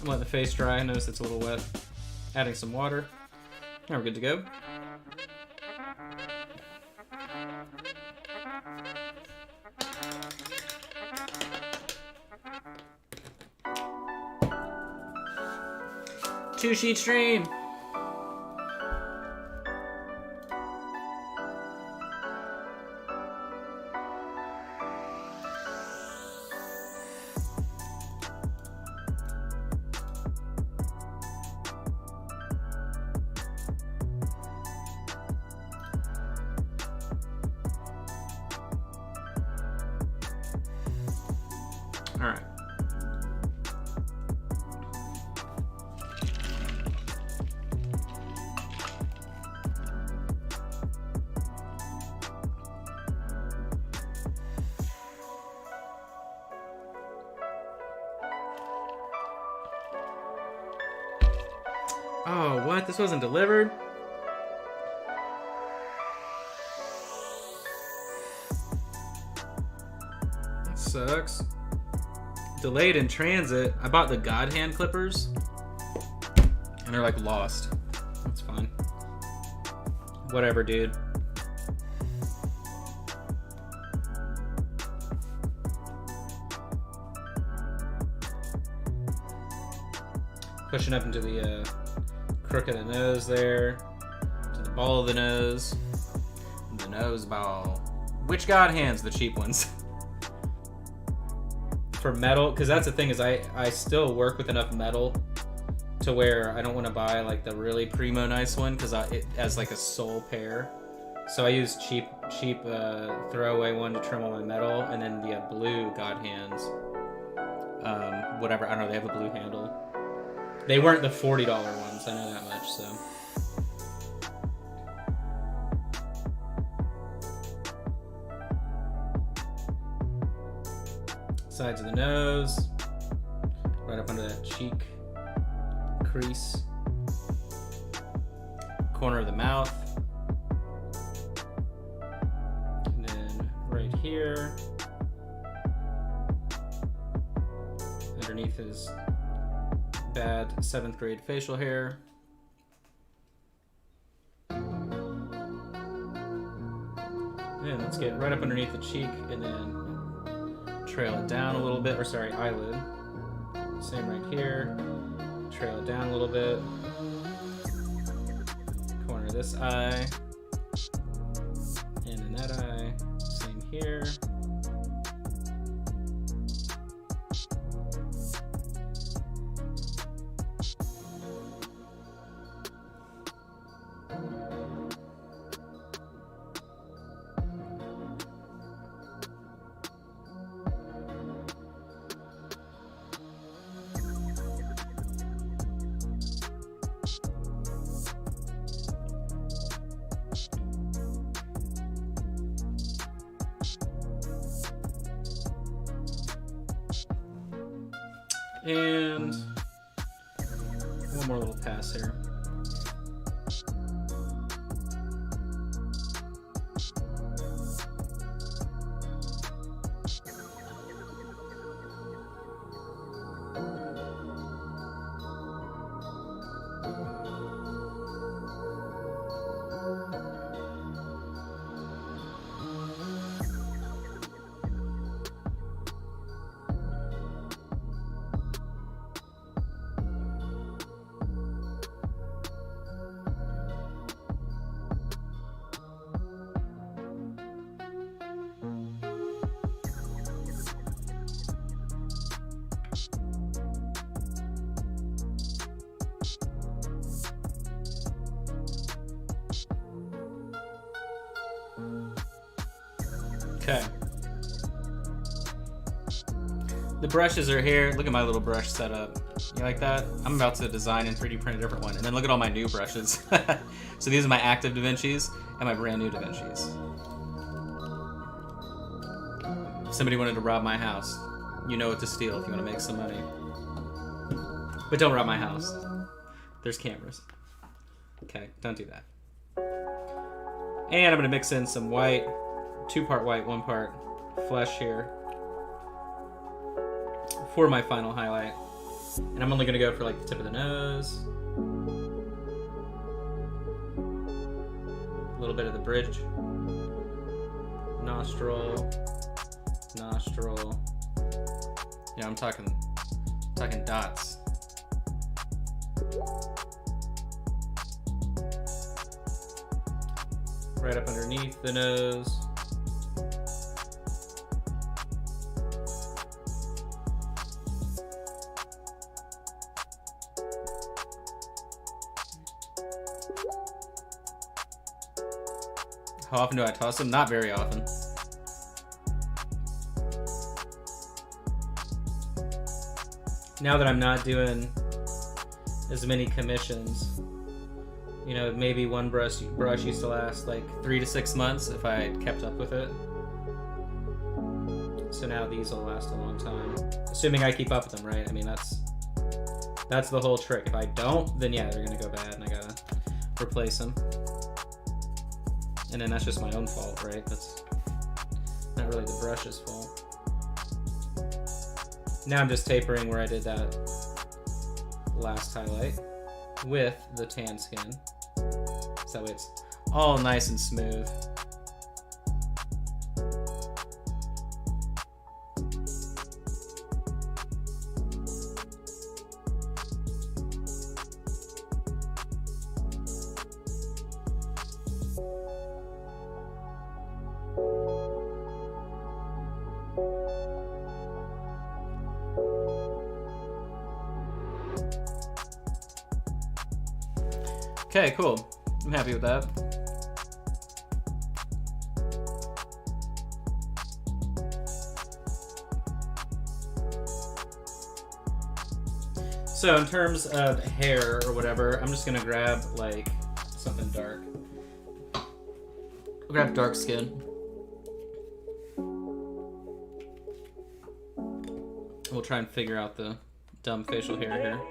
I'm letting the face dry. Notice it's a little wet. Adding some water. Now we're good to go. Two-sheet stream. All right. Oh, what? This wasn't delivered? That sucks. Delayed in transit. I bought the God Hand clippers. And they're like lost. That's fine. Whatever, dude. Pushing up into the crook of the nose there. To the ball of the nose. The nose ball. Which God Hands? The cheap ones. For metal, because that's the thing is I still work with enough metal to where I don't want to buy like the really primo nice one because it has like a sole pair. So I use cheap throwaway one to trim all my metal, and then the blue God Hands. Whatever, I don't know, they have a blue handle. They weren't the $40 ones, I know that much, so. Sides of the nose, right up under that cheek crease, corner of the mouth, and then right here, underneath his bad 7th grade facial hair. And let's get right up underneath the cheek and then trail it down a little bit, or sorry, eyelid. Same right here. Trail it down a little bit. Corner of this eye. And in that eye. Same here. And one more little pass here. Okay. The brushes are here. Look at my little brush setup. You like that? I'm about to design and 3D print a different one. And then look at all my new brushes. So these are my active DaVincis and my brand new DaVincis. If somebody wanted to rob my house, you know what to steal if you want to make some money. But don't rob my house. There's cameras. Okay, don't do that. And I'm gonna mix in some white, 2-part white, 1-part flesh here for my final highlight. And I'm only gonna go for like the tip of the nose, a little bit of the bridge, nostril. Yeah, I'm talking dots. Right up underneath the nose. How often do I toss them? Not very often. Now that I'm not doing as many commissions, you know, maybe one brush used to last like 3 to 6 months if I had kept up with it. So now these will last a long time. Assuming I keep up with them, right? I mean, that's That's the whole trick. If I don't, then yeah, they're gonna go bad and I gotta replace them. And then that's just my own fault, right? That's not really the brush's fault. Now I'm just tapering where I did that last highlight with the tan skin. So that way it's all nice and smooth. Okay, cool. I'm happy with that. So in terms of hair or whatever, I'm just gonna grab like something dark. I'll grab dark skin. We'll try and figure out the dumb facial hair here.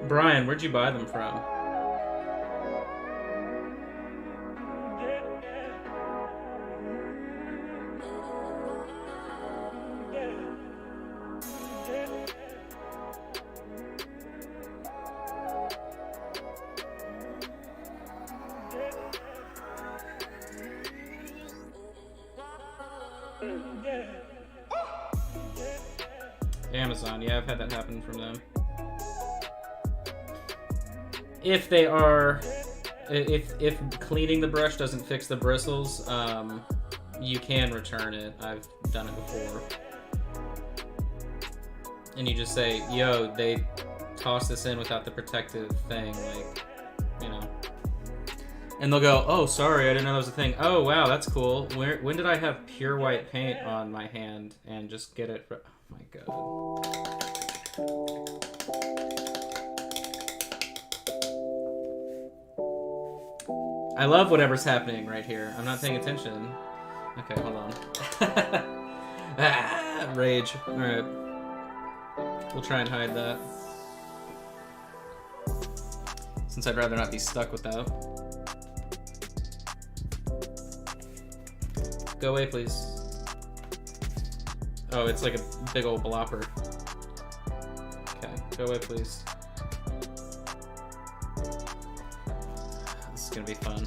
Brian, where'd you buy them from? Amazon, yeah, I've had that happen from them. If they are, if cleaning the brush doesn't fix the bristles, you can return it. I've done it before. And you just say, yo, they tossed this in without the protective thing, like, you know. And they'll go, oh, sorry, I didn't know that was a thing. Oh, wow, that's cool. When did I have pure white paint on my hand and just get it? Oh my god. I love whatever's happening right here. I'm not paying attention. Okay, hold on. Ah, rage. Alright. We'll try and hide that. Since I'd rather not be stuck with that. Go away, please. Oh, it's like a big old blopper. Okay, go away, please. This is gonna be fun.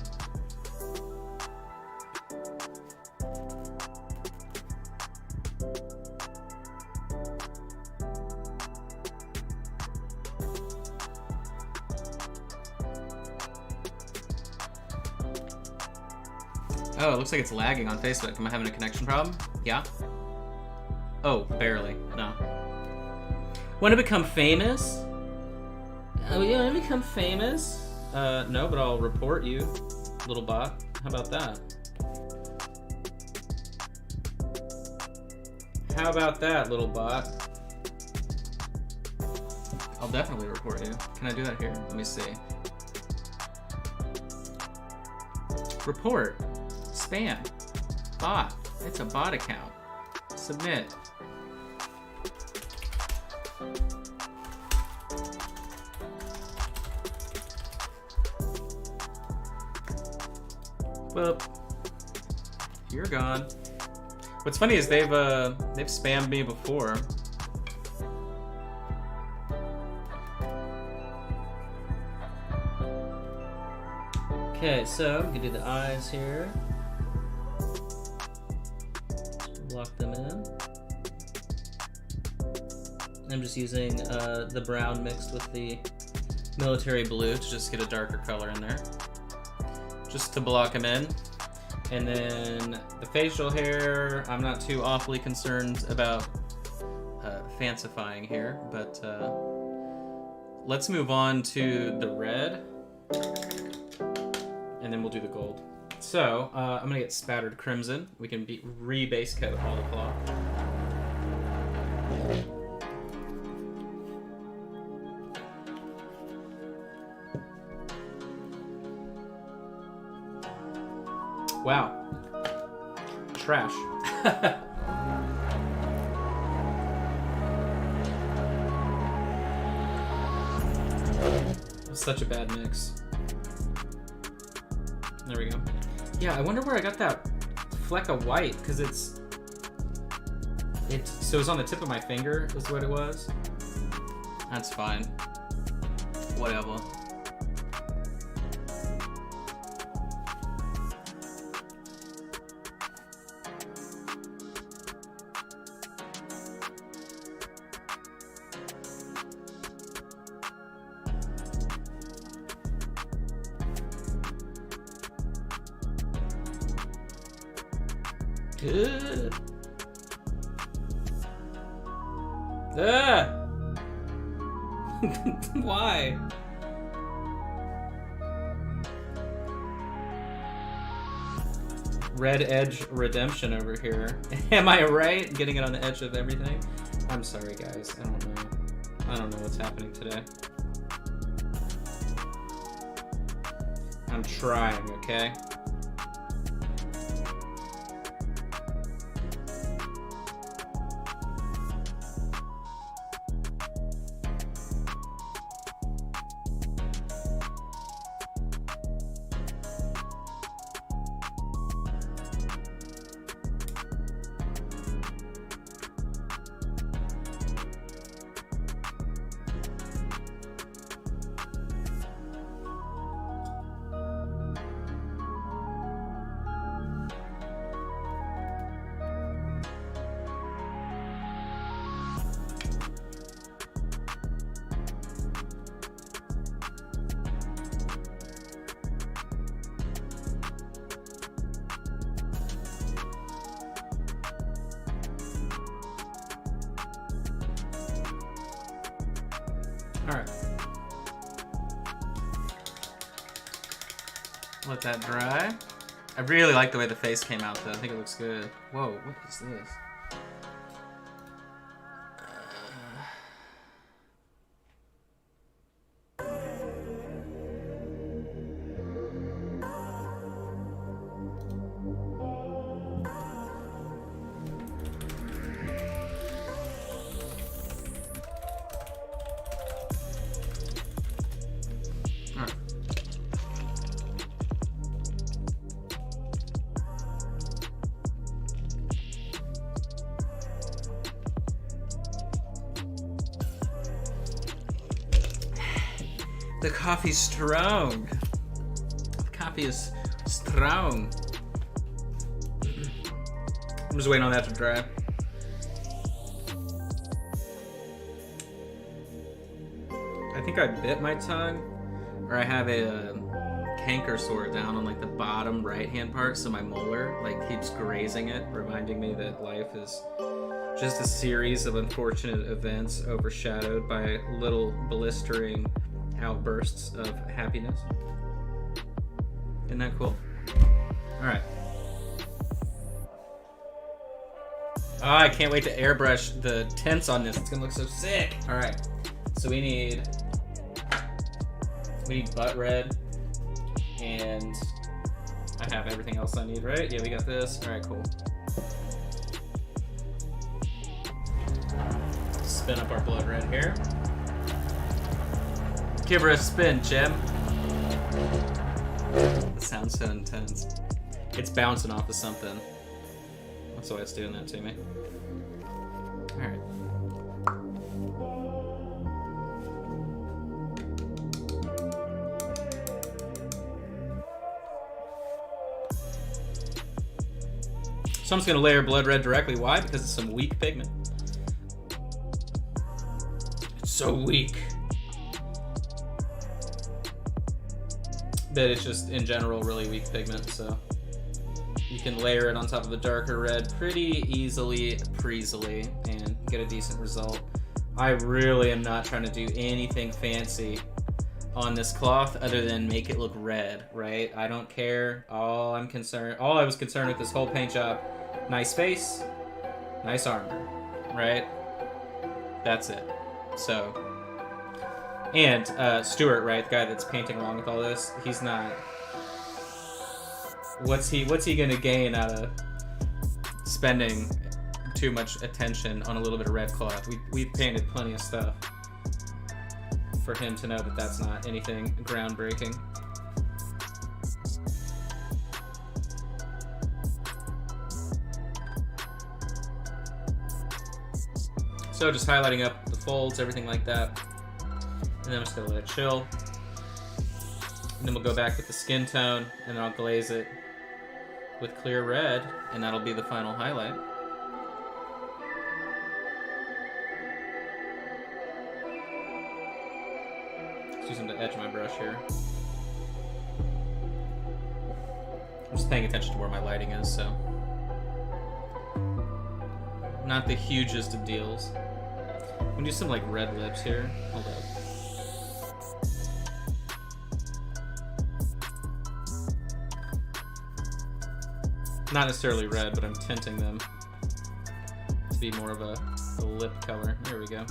Oh, it looks like it's lagging on Facebook. Am I having a connection problem? Yeah? Oh, barely. No. Want to become famous? Oh, you want to become famous? No, but I'll report you, little bot. How about that? How about that, little bot? I'll definitely report you. Can I do that here? Let me see. Report. Spam. Bot. It's a bot account. Submit. Well, you're gone. What's funny is they've spammed me before. Okay, so we can do the eyes here. Lock them in. I'm just using the brown mixed with the military blue to just get a darker color in there. Just to block him in. And then the facial hair, I'm not too awfully concerned about fancifying here, but let's move on to the red. And then we'll do the gold. So, I'm gonna get spattered crimson. We can re-base coat all the cloth. Wow. Trash. Such a bad mix. There we go. Yeah, I wonder where I got that fleck of white, because so it's on the tip of my finger is what it was. That's fine. Whatever. Good. Why? Red edge redemption over here. Am I right? Getting it on the edge of everything? I'm sorry, guys. I don't know. I don't know what's happening today. I'm trying, okay? Alright. Let that dry. I really like the way the face came out though. I think it looks good. Whoa, what is this? The coffee's strong. The coffee is strong. I'm just waiting on that to dry. I think I bit my tongue, or I have a canker sore down on like the bottom right-hand part, so my molar like keeps grazing it, reminding me that life is just a series of unfortunate events overshadowed by little blistering outbursts of happiness. Isn't that cool? Alright. Oh, I can't wait to airbrush the tints on this. It's gonna look so sick. Alright. So we need butt red, and I have everything else I need, right? Yeah, we got this. Alright, cool. Spin up our blood red here. Give her a spin, Jim. That sounds so intense. It's bouncing off of something. That's why it's doing that to me. Alright. So I'm just gonna layer blood red directly. Why? Because it's some weak pigment. It's so weak. that it's just in general really weak pigment, so you can layer it on top of a darker red pretty easily, breezily, and get a decent result. I really am not trying to do anything fancy on this cloth other than make it look red, right? I don't care. All I was concerned with this whole paint job, nice face, nice armor, right? That's it. So, and Stuart, right, the guy that's painting along with all this, he's not. What's he gonna gain out of spending too much attention on a little bit of red cloth? We've painted plenty of stuff for him to know that that's not anything groundbreaking. So just highlighting up the folds, everything like that. And then I'm just gonna let it chill. And then we'll go back with the skin tone, and then I'll glaze it with clear red, and that'll be the final highlight. Just using the edge of my brush here. I'm just paying attention to where my lighting is, so. Not the hugest of deals. I'm gonna do some like red lips here. Hold up. Not necessarily red, but I'm tinting them to be more of a lip color. There we go.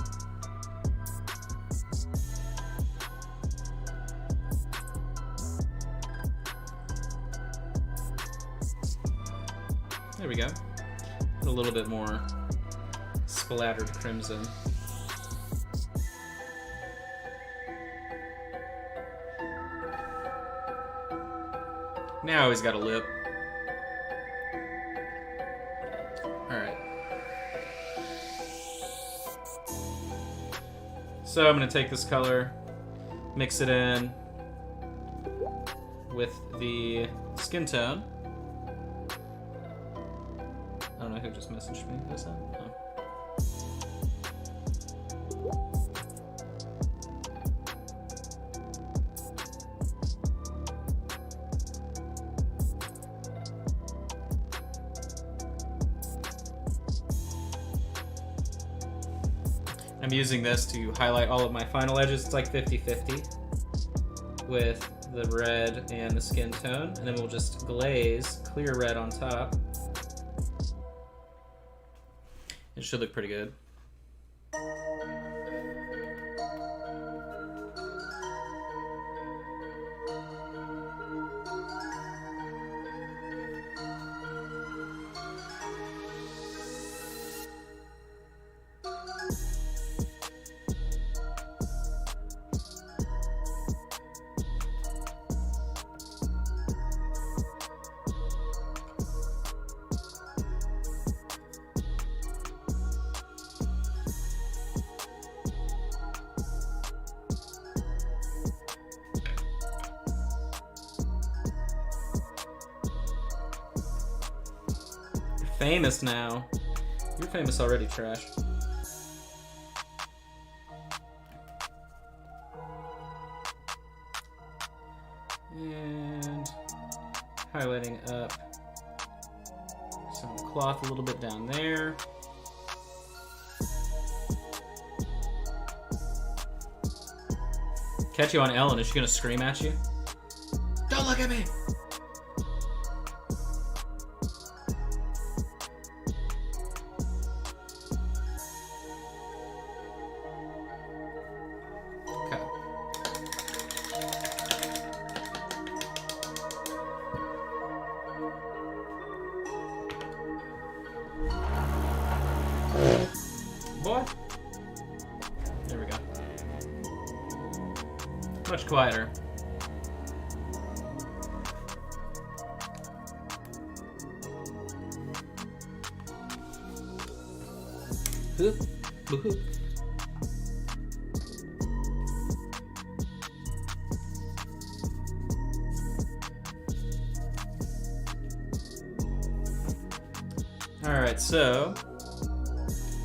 There we go. Put a little bit more splattered crimson. Now he's got a lip. Alright. So I'm going to take this color, mix it in with the skin tone. I don't know who just messaged me. Who's that? Oh. I'm using this to highlight all of my final edges. It's like 50-50 with the red and the skin tone. And then we'll just glaze clear red on top. It should look pretty good. Famous now. You're famous already, Trash. And highlighting up some of the cloth a little bit down there. Catch you on Ellen. Is she gonna scream at you? Don't look at me! Boy. There we go. Much quieter. Hoop. Hoop. Alright, so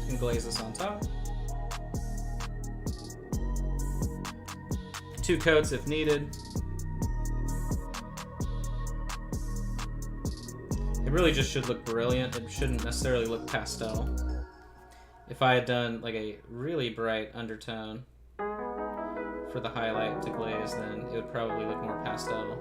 you can glaze this on top. 2 coats if needed. really just should look brilliant. It shouldn't necessarily look pastel. If I had done like a really bright undertone for the highlight to glaze, then it would probably look more pastel.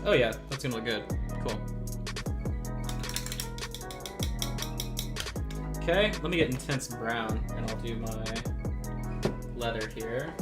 Oh yeah, that's gonna look good. Cool. Okay, let me get intense brown, and I'll do my leather here.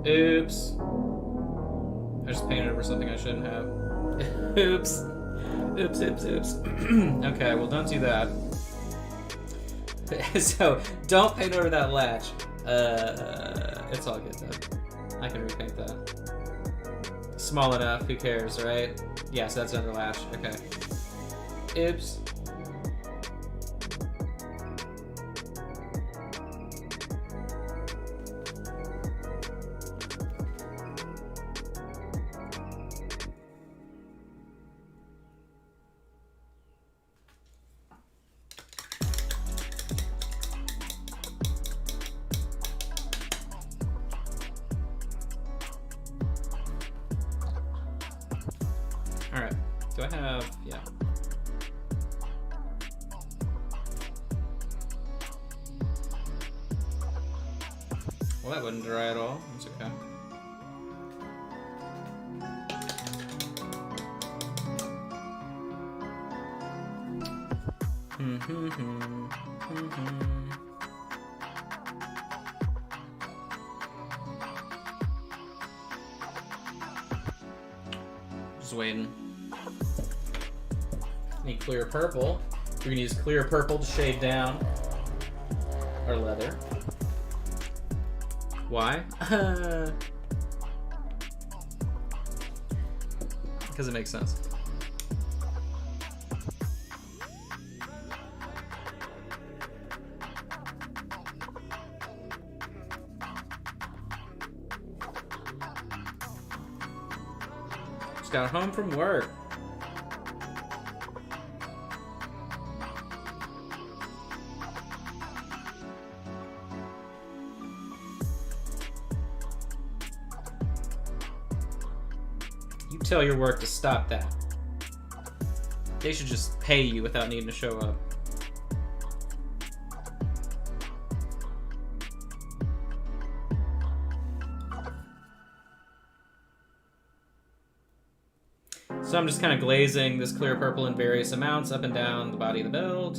Oops. I just painted over something I shouldn't have. Oops. Oops, oops, oops. Okay, well, don't do that. So, don't paint over that latch. It's all good, though. I can repaint that. Small enough, who cares, right? Yeah, so that's under latch. Okay. Oops. Alright, do I have, yeah. Well, that wouldn't dry at all, it's okay. Just waiting. Need clear purple. We're gonna use clear purple to shade down our leather. Why? Because it makes sense. Just got home from work. You tell your work to stop that. They should just pay you without needing to show up. So I'm just kind of glazing this clear purple in various amounts up and down the body of the build.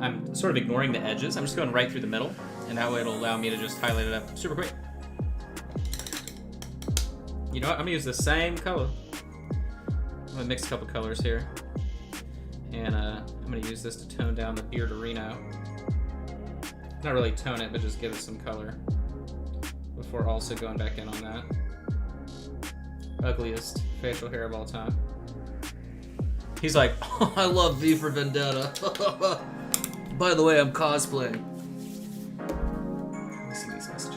I'm sort of ignoring the edges. I'm just going right through the middle, and that way it'll allow me to just highlight it up super quick. You know what? I'm gonna use the same color. I'm gonna mix a couple colors here. And I'm gonna use this to tone down the Bearderino. Not really tone it, but just give it some color. Before also going back in on that. Ugliest facial hair of all time. He's like, oh, I love V for Vendetta. By the way, I'm cosplaying. Let me see these messages.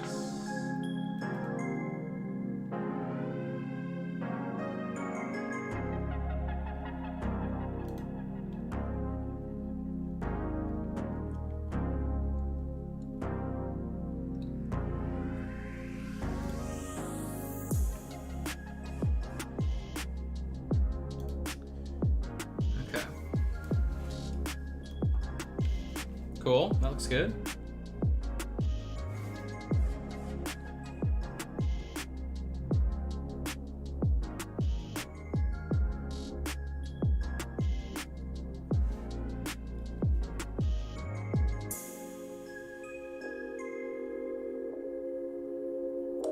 Cool, that looks good.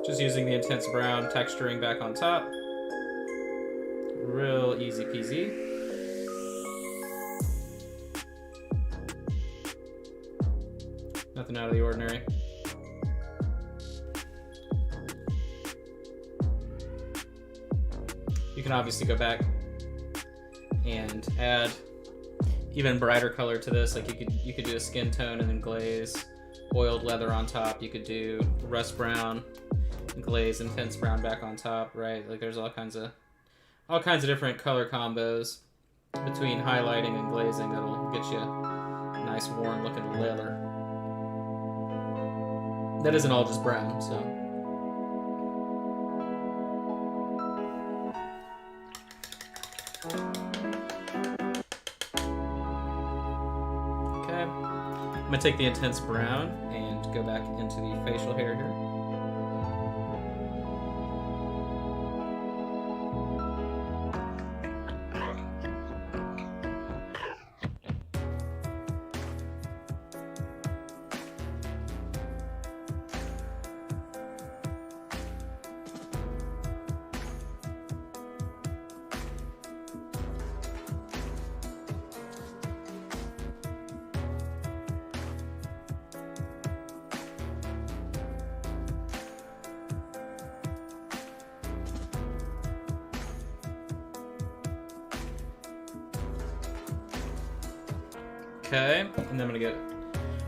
Just using the intense brown texturing back on top. Real easy peasy. Nothing out of the ordinary. You can obviously go back and add even brighter color to this. Like you could do a skin tone and then glaze, oiled leather on top. You could do rust brown, glaze, intense brown back on top, right? Like there's all kinds of different color combos between highlighting and glazing that'll get you a nice warm looking leather. That isn't all just brown, so. Okay, I'm gonna take the intense brown and go back into the facial hair here. Okay, and then I'm gonna get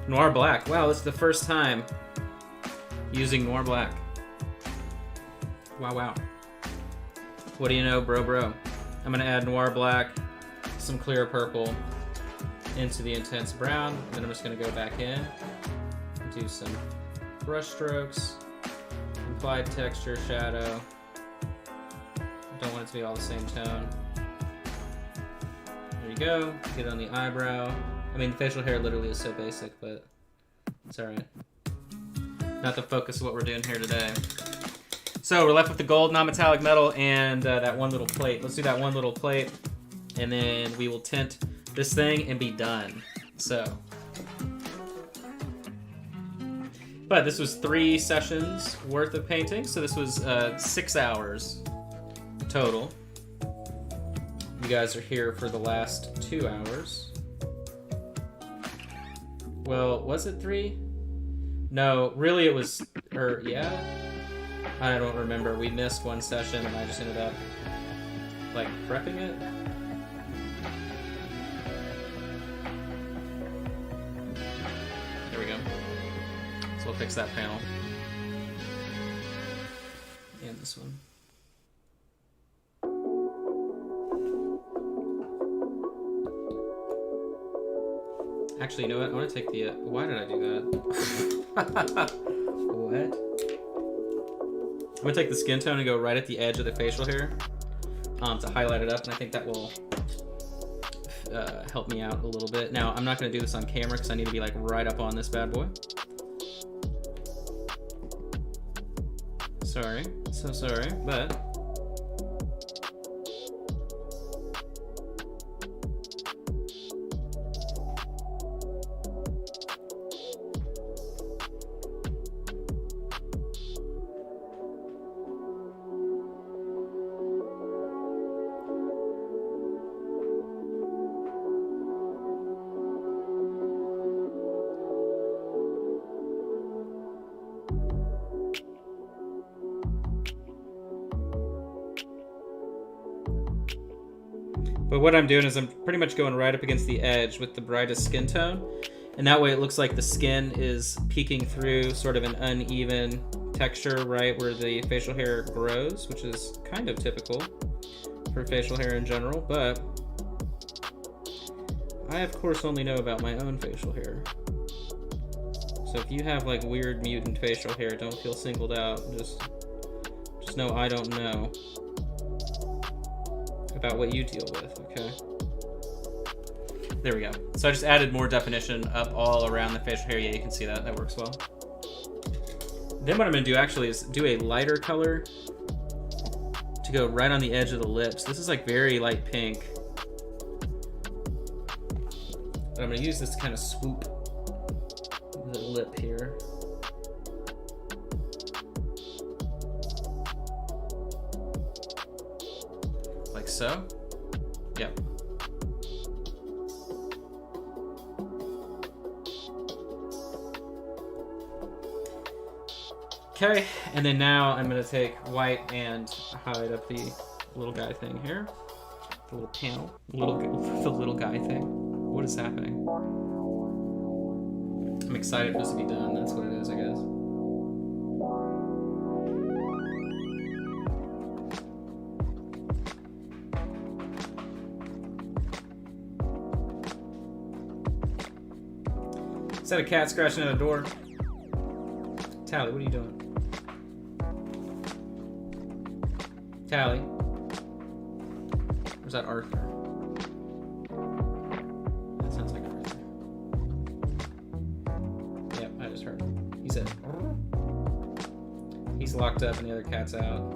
Noir Black. Wow, this is the first time using Noir Black. Wow, wow. What do you know, bro? I'm gonna add Noir Black, some clear purple into the intense brown. And then I'm just gonna go back in, do some brush strokes, implied texture, shadow. Don't want it to be all the same tone. There you go, get it on the eyebrow. I mean, facial hair literally is so basic, but it's alright. Not the focus of what we're doing here today. So we're left with the gold non-metallic metal and that one little plate. Let's do that one little plate, and then we will tint this thing and be done. So, but this was 3 sessions worth of painting, so this was 6 hours total. You guys are here for the last 2 hours. Well, was it 3? No, really it was, yeah? I don't remember. We missed one session and I just ended up, like, prepping it. There we go. So we'll fix that panel. And this one. Actually, you know what? I want to take the... why did I do that? What? I'm going to take the skin tone and go right at the edge of the facial hair to highlight it up, and I think that will help me out a little bit. Now, I'm not going to do this on camera because I need to be like right up on this bad boy. Sorry. So sorry, but... But what I'm doing is I'm pretty much going right up against the edge with the brightest skin tone. And that way it looks like the skin is peeking through sort of an uneven texture, right, where the facial hair grows, which is kind of typical for facial hair in general. But I, of course, only know about my own facial hair. So if you have like weird mutant facial hair, don't feel singled out. Just know I don't know about what you deal with, okay? There we go. So I just added more definition up all around the facial hair. Yeah, you can see that. That works well. Then what I'm going to do actually is do a lighter color to go right on the edge of the lips. This is like very light pink. But I'm going to use this to kind of swoop the lip here. Like so. Yep. Okay, and then now I'm gonna take white and highlight up the little guy thing here. The little panel. The little guy thing. What is happening? I'm excited for this to be done. That's what it is, I guess. Is that a cat scratching at a door? Tally, what are you doing? Tally. Or is that Arthur? That sounds like Arthur. Yep, I just heard him. He said, he's locked up and the other cat's out.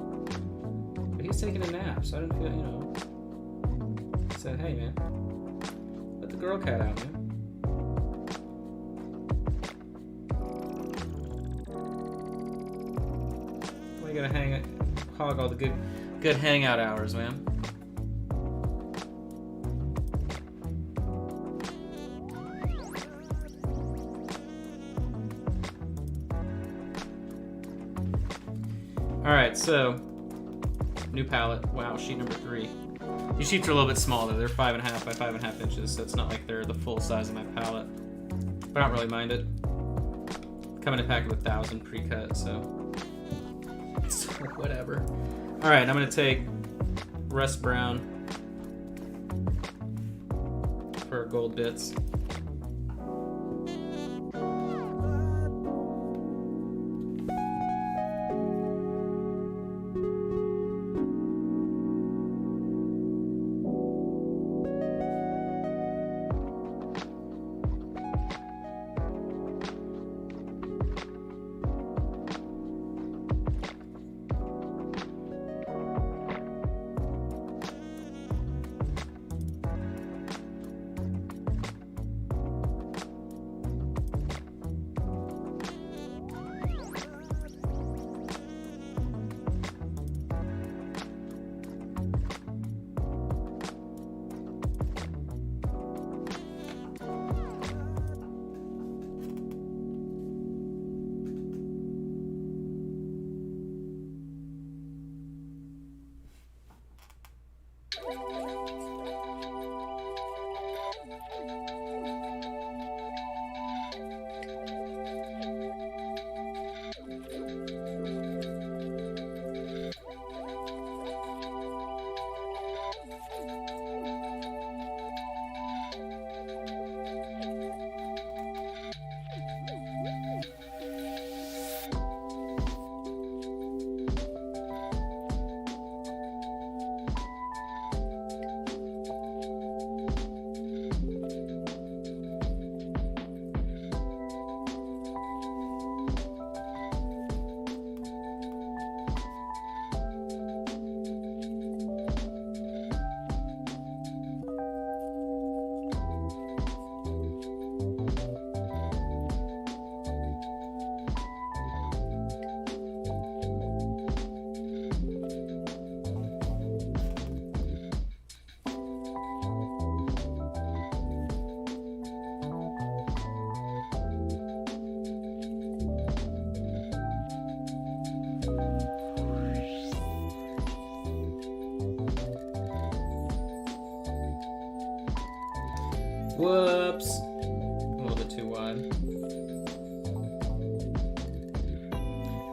But he's taking a nap, so I didn't feel, you know. I said, hey man, let the girl cat out, man. Why you gotta hog all the good hangout hours, man? Alright, so new palette. Wow, sheet number 3. These sheets are a little bit small though. They're 5.5 by 5.5 inches, so it's not like they're the full size of my palette. But I don't really mind it. Come in a pack of 1,000 pre-cut, so it's whatever. Alright, I'm gonna take rust brown for gold bits. Whoops. A little bit too wide.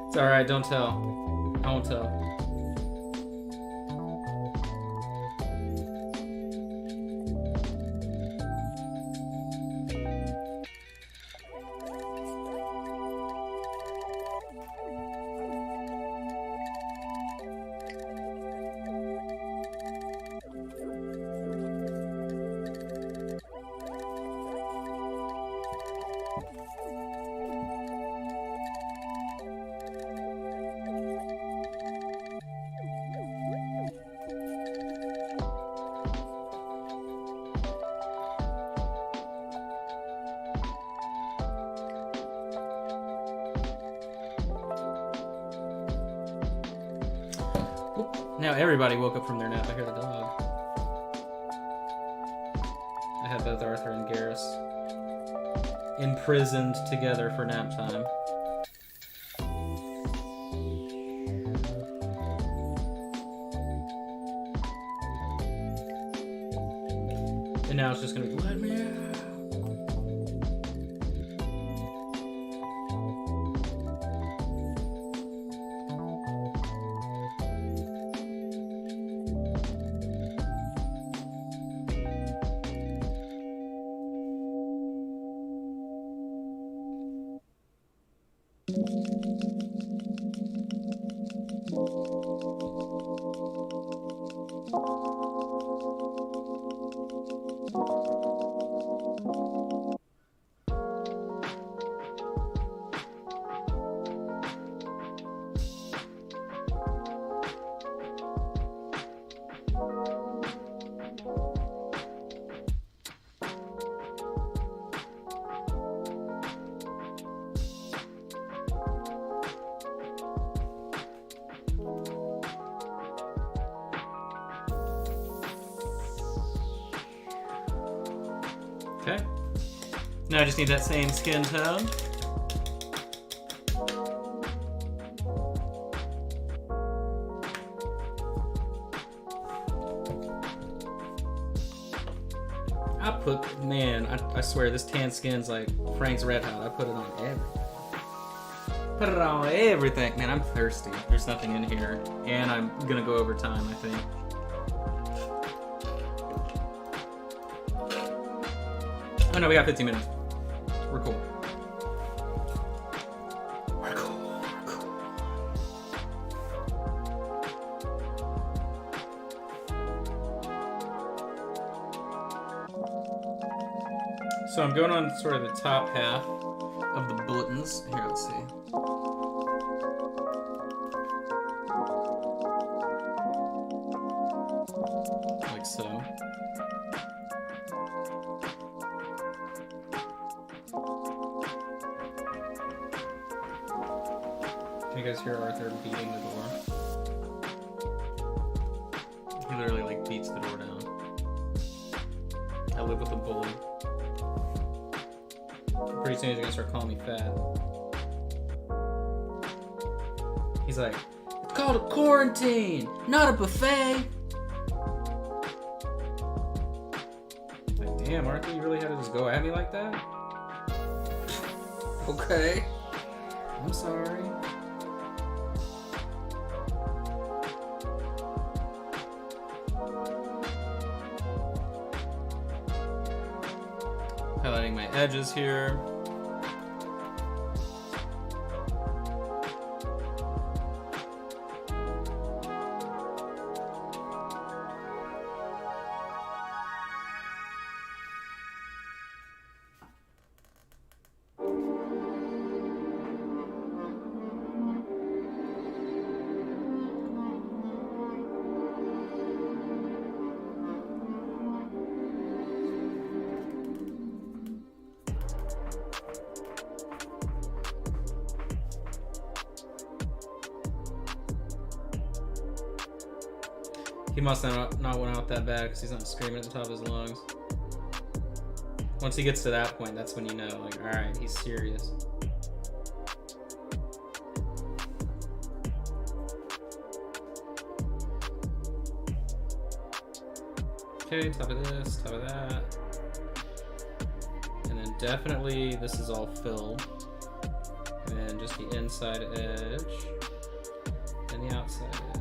It's alright, don't tell. I won't tell. Now everybody woke up from their nap. I hear the dog. I have both Arthur and Garrus imprisoned together for nap time. And now it's just gonna be, let me out. Okay. Now I just need that same skin tone. I swear this tan skin's like Frank's Red Hot. I put it on everything. Put it on everything. Man, I'm thirsty. There's nothing in here. And I'm gonna go over time, I think. Oh no, we got 15 minutes. We're cool. We're cool. We're cool. So I'm going on sort of the top half of the bulletins. Here, let's see. Like so. Can you guys hear Arthur beating the door? He literally like beats the door down. I live with a bully. Pretty soon he's gonna start calling me fat. He's like, it's called a quarantine, not a buffet. Like, damn, Arthur, you really had to just go at me like that? Okay. I'm sorry. Highlighting my edges here. He must not went out that bad because he's not screaming at the top of his lungs. Once he gets to that point, that's when you know, like, alright, he's serious. Okay, top of this, top of that. And then definitely this is all fill. And then just the inside edge and the outside edge.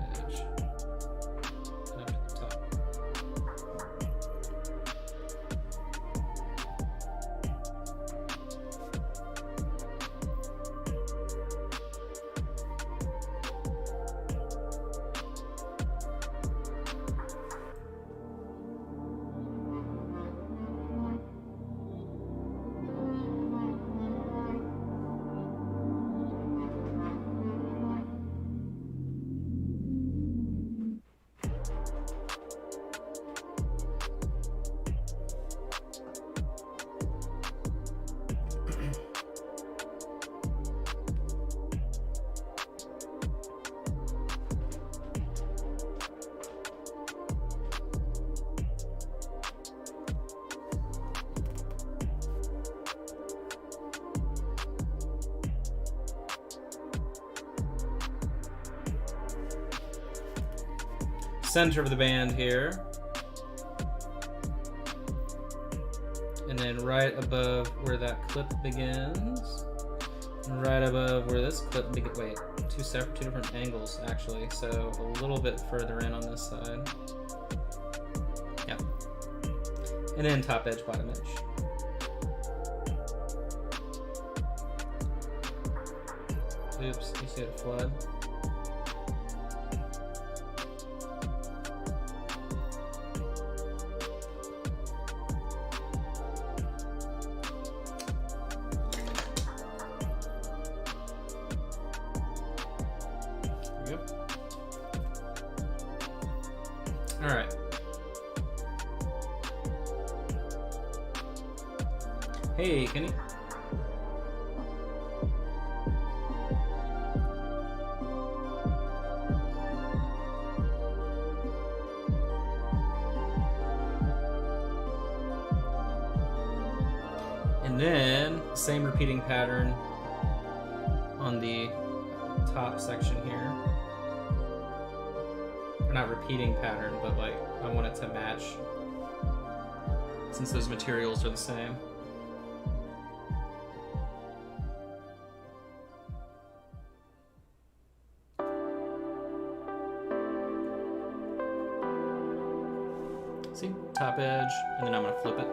center of the band here. And then right above where that clip begins. And right above where this clip begins. Wait, two different angles actually. So a little bit further in on this side. Yeah. And then top edge, bottom edge. Oops, you see it flood. Yep. All right. Hey, Kenny. And then, same repeating pattern on the top section here. Or not repeating pattern, but like, I want it to match since those materials are the same. See, top edge, and then I'm gonna flip it.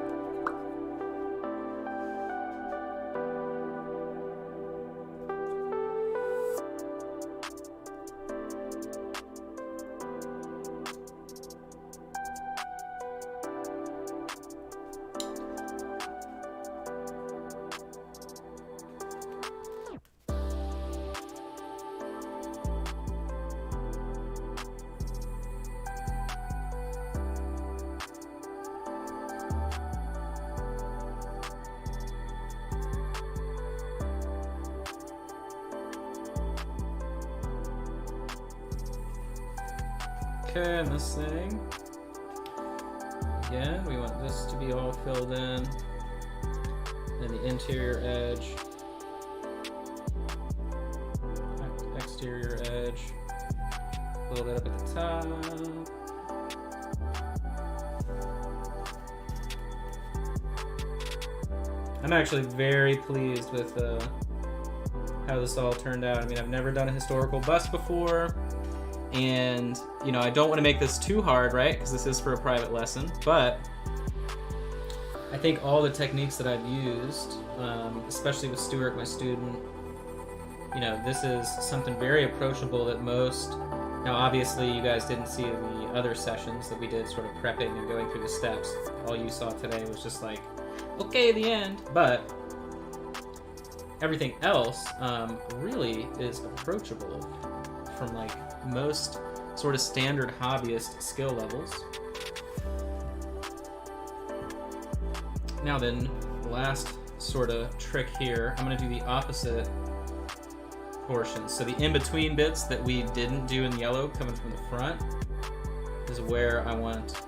Okay, and this thing. Again, we want this to be all filled in. And the interior edge. Exterior edge. A little bit up at the top. I'm actually very pleased with how this all turned out. I mean, I've never done a historical bust before. And, you know, I don't want to make this too hard, right? Because this is for a private lesson. But I think all the techniques that I've used, especially with Stuart, my student, you know, this is something very approachable that most... Now, obviously, you guys didn't see the other sessions that we did sort of prepping and going through the steps. All you saw today was just like, okay, the end. But everything else really is approachable from, like, most sort of standard hobbyist skill levels. Now then, the last sort of trick here, I'm going to do the opposite portion. So the in-between bits that we didn't do in yellow coming from the front is where I want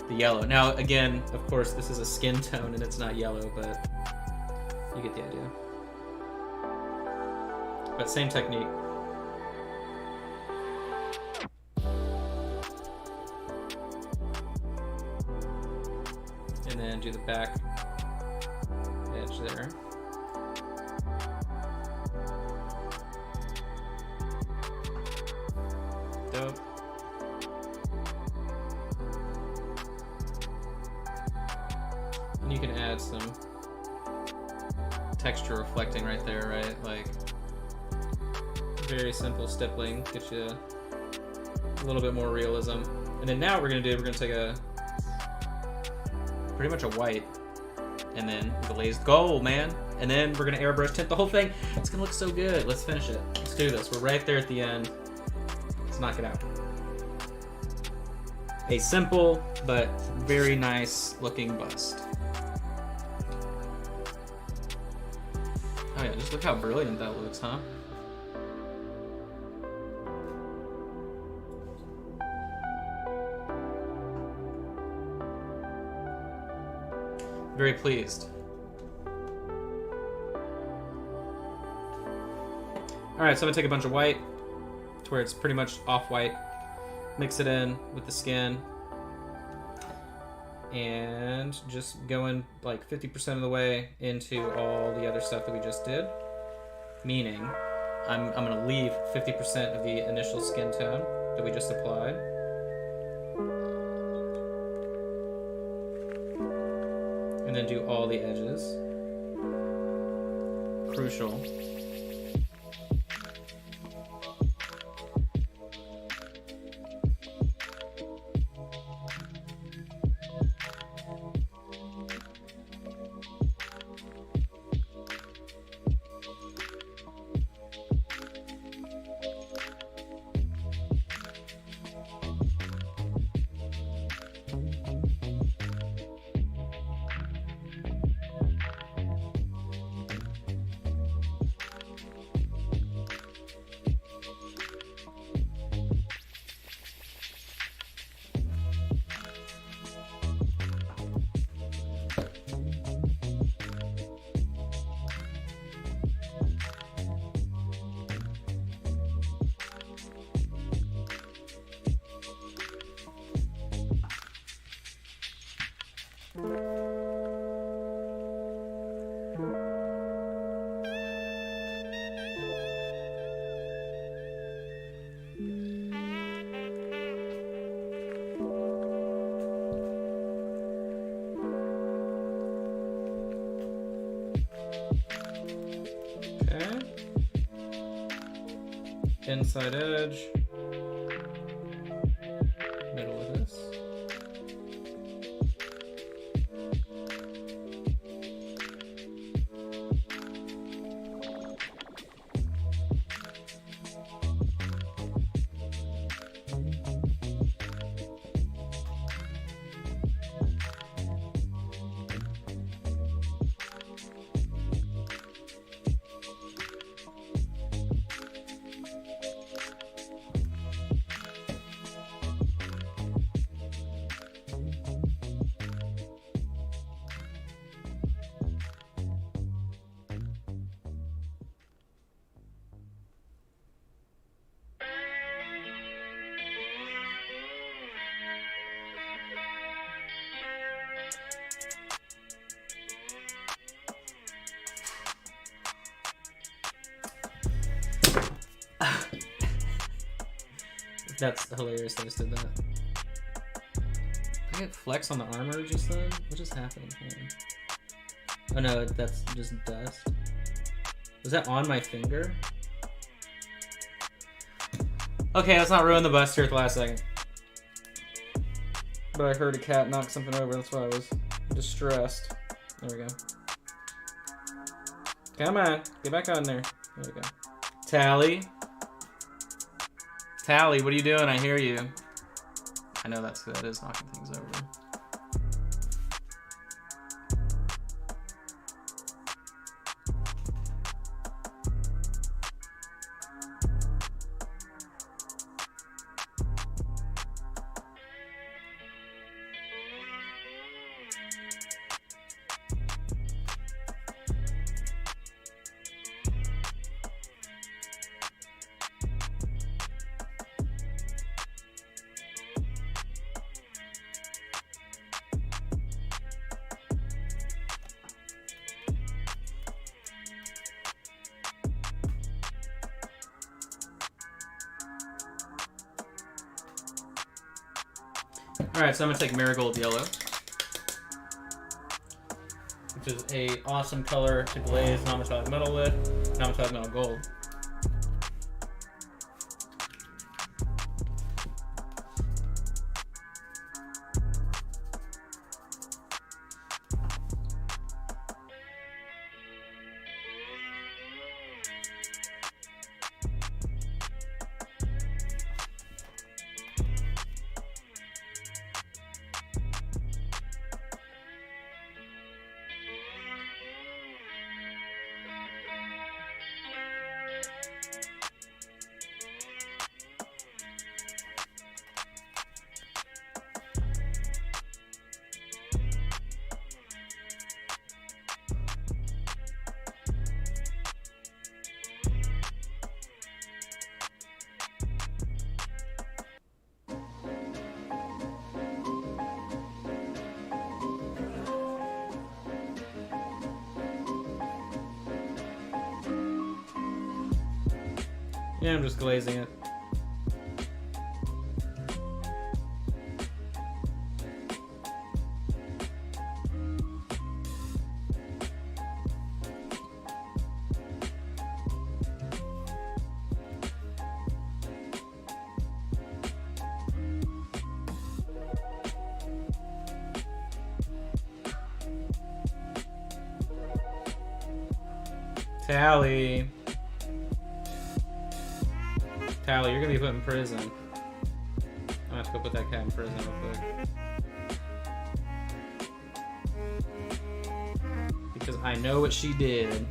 the yellow. Now again, of course, this is a skin tone and it's not yellow, but you get the idea. But same technique. And then do the back edge there. Dope. And you can add some texture reflecting right there, right? Like, very simple stippling, get you a little bit more realism. And then now what we're gonna do, we're gonna take a pretty much a white, and then glazed gold, man. And then we're gonna airbrush tint the whole thing. It's gonna look so good. Let's finish it. Let's do this. We're right there at the end. Let's knock it out. A simple but very nice looking bust. Oh yeah, just look how brilliant that looks, huh? Very pleased. Alright, so I'm gonna take a bunch of white to where it's pretty much off-white. Mix it in with the skin. And just going like 50% of the way into all the other stuff that we just did. Meaning, I'm going to leave 50% of the initial skin tone that we just applied. And then do all the edges. Crucial. Inside edge, middle of this. That's hilarious. I just did that. Did I get flex on the armor just then? What just happened? Oh no, that's just dust. Was that on my finger? Okay, let's not ruin the bust here at the last second. But I heard a cat knock something over, that's why I was distressed. There we go. Come on, get back on there. There we go. Tally. Tally, what are you doing? I hear you. I know that is knocking things over. Alright, so I'm going to take Marigold Yellow, which is a awesome color to glaze non-metallic metal with, non-metallic metal gold. Yeah, I'm just glazing it. Tally. Tally, you're gonna be put in prison. I'm gonna have to go put that cat in prison real quick. Because I know what she did.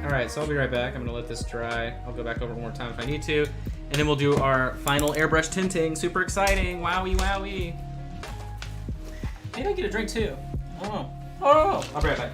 Alright, so I'll be right back. I'm gonna let this dry. I'll go back over one more time if I need to. And then we'll do our final airbrush tinting. Super exciting. Wowie, wowie. Maybe I get a drink too. Oh. Oh, I'll be right back.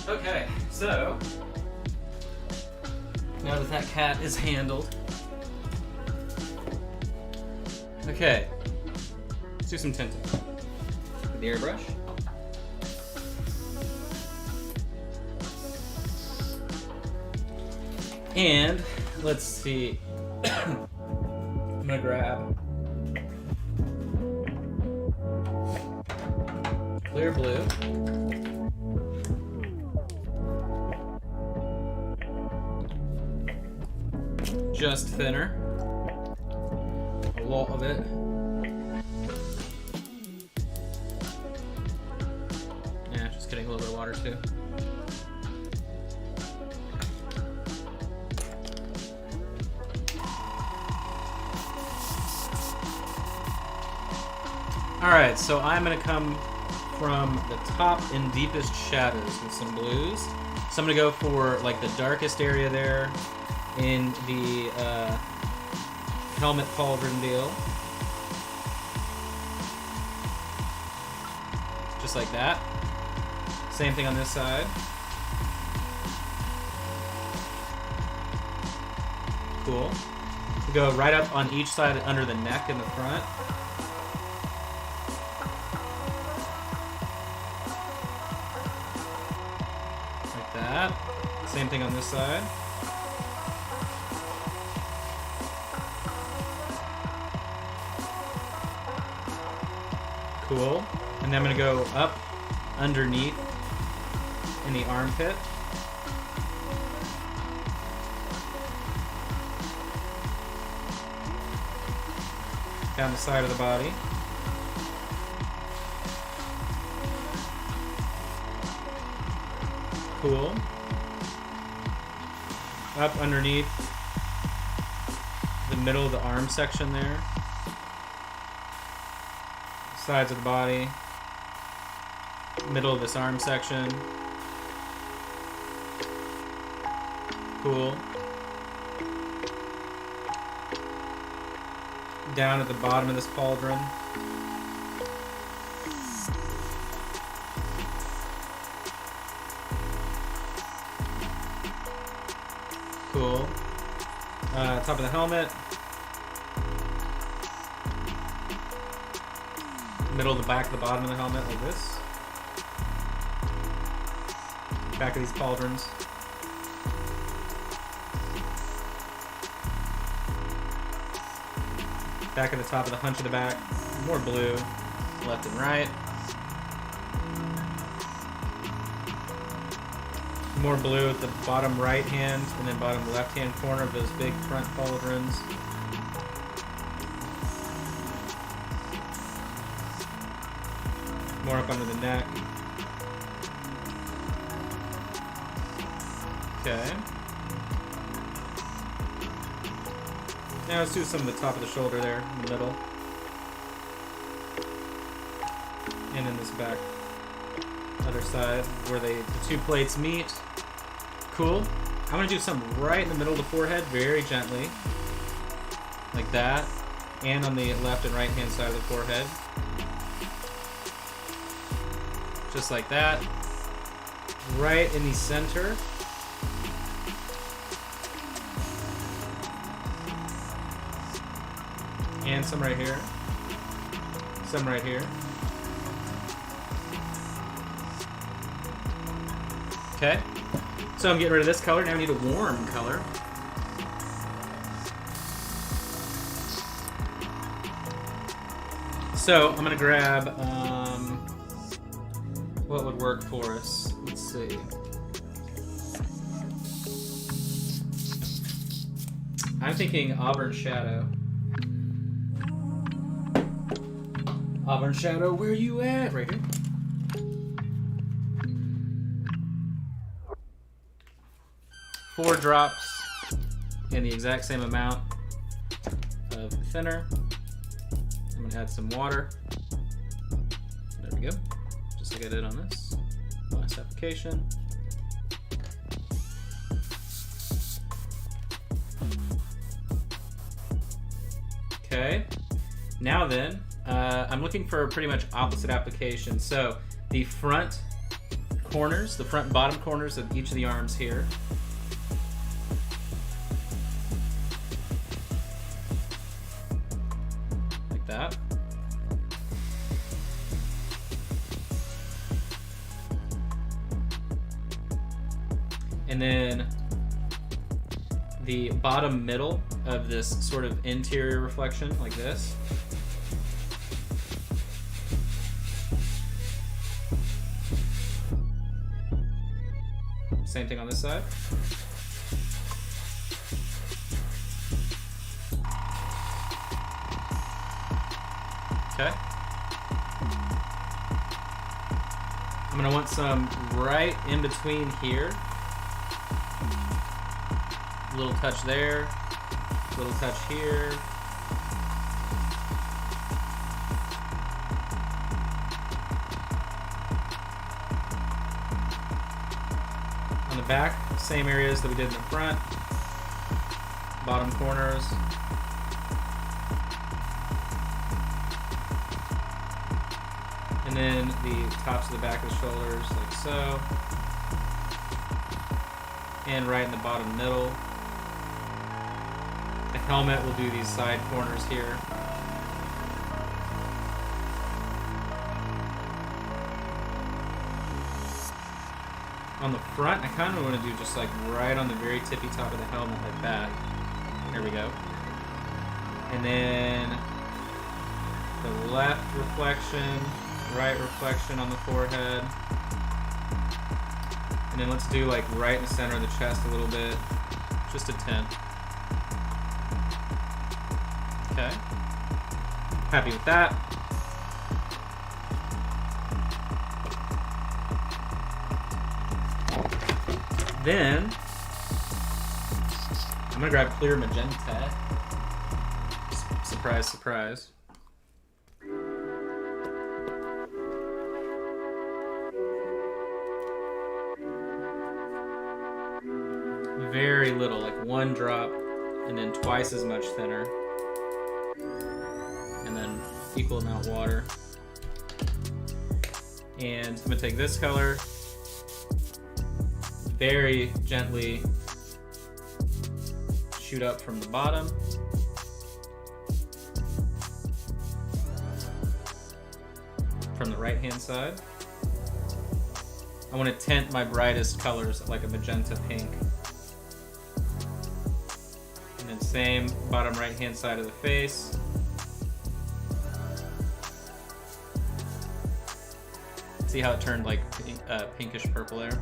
Okay, so now that that cat is handled, okay, let's do some tinting with the airbrush. And let's see, I'm gonna grab clear blue. Just thinner. A lot of it. Yeah, just getting a little bit of water too. Alright, so I'm gonna come from the top and deepest shadows with some blues. So I'm gonna go for like the darkest area there in the helmet pauldron deal. Just like that. Same thing on this side. Cool. We go right up on each side under the neck in the front. Like that. Same thing on this side. Cool. And then I'm going to go up underneath in the armpit. Down the side of the body. Cool. Up underneath the middle of the arm section there. Sides of the body, middle of this arm section. Cool. Down at the bottom of this pauldron. Cool. Top of the helmet. Middle of the back of the bottom of the helmet, like this. Back of these pauldrons. Back at the top of the hunch of the back. More blue. Left and right. More blue at the bottom right hand and then bottom left hand corner of those big front pauldrons. More up under the neck. Okay. Now let's do some of the top of the shoulder there in the middle. And in this back other side where the two plates meet. Cool. I'm gonna do something right in the middle of the forehead, very gently. Like that. And on the left and right hand side of the forehead. Just like that. Right in the center. And some right here. Some right here. Okay. So I'm getting rid of this color. Now I need a warm color. So I'm gonna grab what would work for us. Let's see. I'm thinking Auburn Shadow. Auburn Shadow, where you at? Right here. Four drops and the exact same amount of thinner. I'm gonna add some water. There we go. Just like I did on this last application. Okay. Now then, I'm looking for a pretty much opposite application. So the front corners, the front and bottom corners of each of the arms here. Like that. And then the bottom middle of this sort of interior reflection, like this. Same thing on this side. Okay. I'm gonna want some right in between here. A little touch there, a little touch here. On the back, same areas that we did in the front. Bottom corners. And then the tops of the back of the shoulders, like so. And right in the bottom middle. The helmet will do these side corners here. On the front, I kind of want to do just like right on the very tippy top of the helmet, like that. There we go. And then the left reflection, right reflection on the forehead. And then let's do like right in the center of the chest a little bit. Just a tint. Okay. Happy with that. Then I'm gonna grab clear magenta. Surprise, surprise. Very little, like one drop, and then twice as much thinner. And then equal amount water. And I'm gonna take this color, very gently shoot up from the bottom. From the right hand side. I want to tint my brightest colors like a magenta pink. And then same bottom right hand side of the face. See how it turned like pinkish purple there?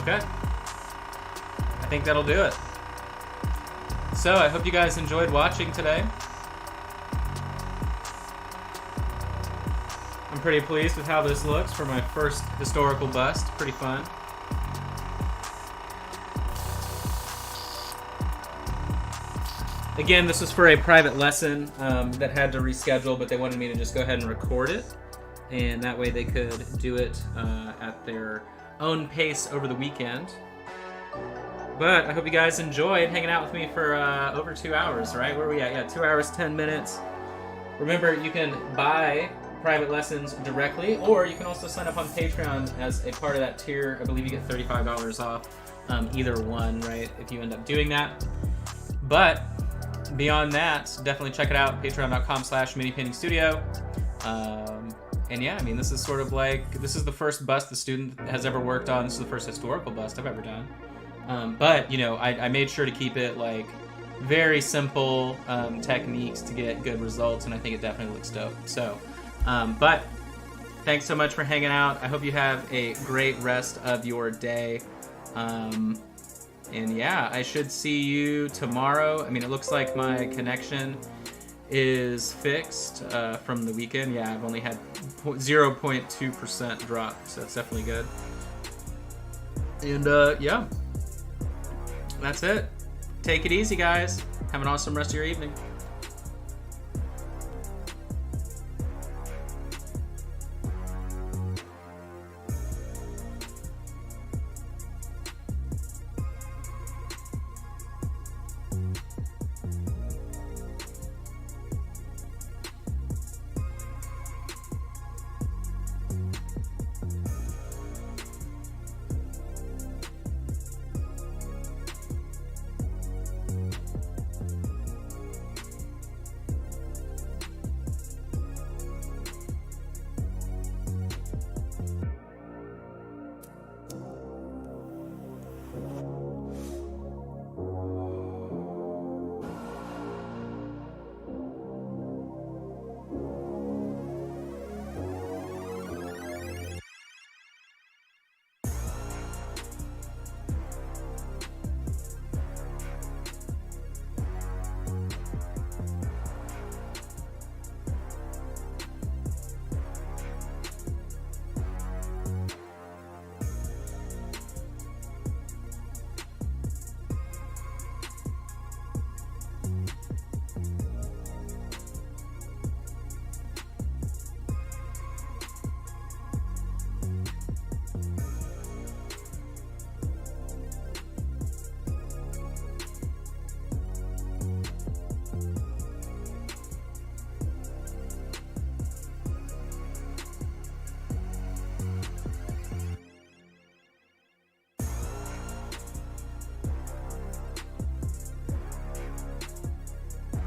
Okay. I think that'll do it. So, I hope you guys enjoyed watching today. I'm pretty pleased with how this looks for my first historical bust. Pretty fun. Again, this was for a private lesson that had to reschedule, but they wanted me to just go ahead and record it. And that way they could do it at their own pace over the weekend. But I hope you guys enjoyed hanging out with me for over 2 hours, right? Where are we at? Yeah, 2 hours, 10 minutes. Remember, you can buy private lessons directly, or you can also sign up on Patreon as a part of that tier. I believe you get $35 off either one, right, if you end up doing that. But beyond that, definitely check it out, patreon.com/minipaintingstudio. And yeah, I mean, this is sort of like, this is the first bust the student has ever worked on. This is the first historical bust I've ever done. But, you know, I made sure to keep it, like, very simple techniques to get good results, and I think it definitely looks dope. So, but thanks so much for hanging out. I hope you have a great rest of your day. And yeah, I should see you tomorrow. I mean, it looks like my connection is fixed from the weekend. Yeah, I've only had 0.2% drop, so that's definitely good. And yeah, that's it. Take it easy, guys. Have an awesome rest of your evening.